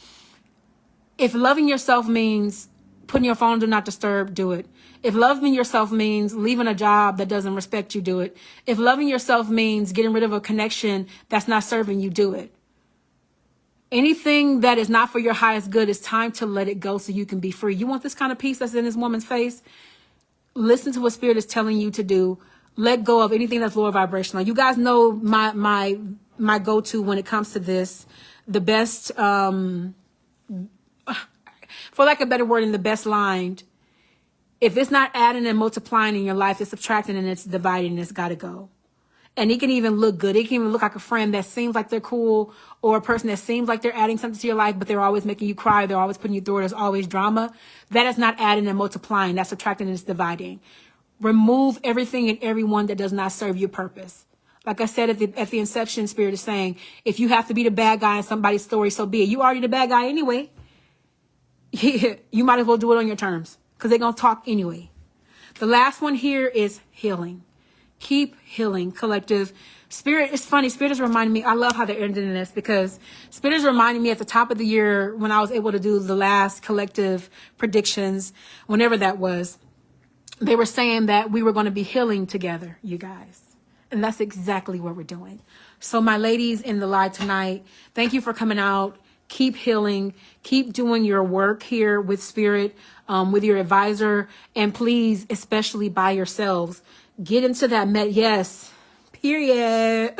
if loving yourself means putting your phone on do not disturb, do it. If loving yourself means leaving a job that doesn't respect you, do it. If loving yourself means getting rid of a connection that's not serving you, do it. Anything that is not for your highest good, it's time to let it go so you can be free. You want this kind of peace that's in this woman's face? Listen to what Spirit is telling you to do. Let go of anything that's lower vibrational. You guys know my go-to when it comes to this. The best, for lack of a better word, in the best line, if it's not adding and multiplying in your life, it's subtracting and it's dividing, and it's got to go. And it can even look good. It can even look like a friend that seems like they're cool, or a person that seems like they're adding something to your life, but they're always making you cry. They're always putting you through it. There's always drama. That is not adding and multiplying. That's subtracting and it's dividing. Remove everything and everyone that does not serve your purpose. Like I said at the inception, Spirit is saying, if you have to be the bad guy in somebody's story, so be it. You already the bad guy anyway. You might as well do it on your terms, because they're going to talk anyway. The last one here is healing. Keep healing, collective. Spirit, it's funny. Spirit is reminding me. I love how they're ending this, because Spirit is reminding me at the top of the year when I was able to do the last collective predictions, whenever that was, they were saying that we were going to be healing together, you guys. And that's exactly what we're doing. So my ladies in the live tonight, thank you for coming out. Keep healing. Keep doing your work here with Spirit, with your advisor. And please, especially by yourselves, get into that yes, period.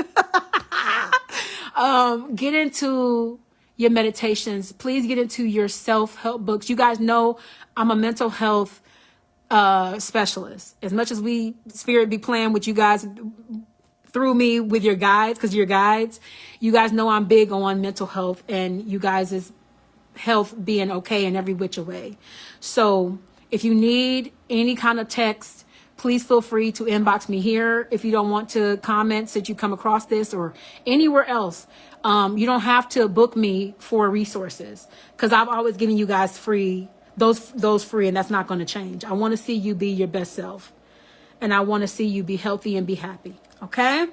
Get into your meditations. Please get into your self-help books. You guys know I'm a mental health specialist. As much as Spirit be playing with you guys through me with your guides, because you're guides, you guys know I'm big on mental health and you guys' health being okay in every which way. So if you need any kind of text, please feel free to inbox me here. If you don't want to comment, since you come across this or anywhere else, you don't have to book me for resources, because I've always given you guys free, those free, and that's not going to change. I want to see you be your best self, and I want to see you be healthy and be happy. Okay.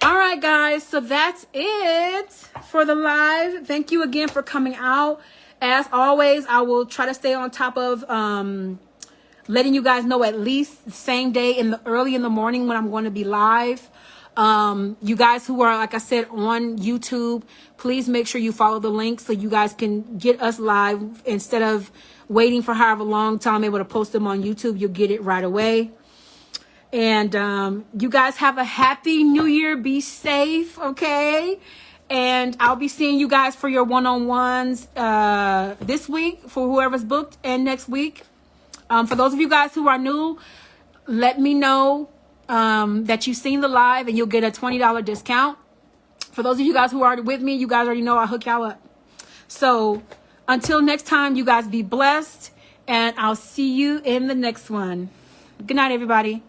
All right, guys. So that's it for the live. Thank you again for coming out. As always, I will try to stay on top of letting you guys know at least the same day early in the morning when I'm going to be live. You guys who are, like I said, on YouTube, please make sure you follow the link so you guys can get us live instead of waiting for however long time I'm able to post them on YouTube. You'll get it right away. And you guys have a happy new year. Be safe, okay? And I'll be seeing you guys for your one-on-ones this week for whoever's booked, and next week. For those of you guys who are new, let me know that you've seen the live and you'll get a $20 discount. For those of you guys who are with me, you guys already know I'll hook y'all up. So until next time, you guys be blessed, and I'll see you in the next one. Good night, everybody.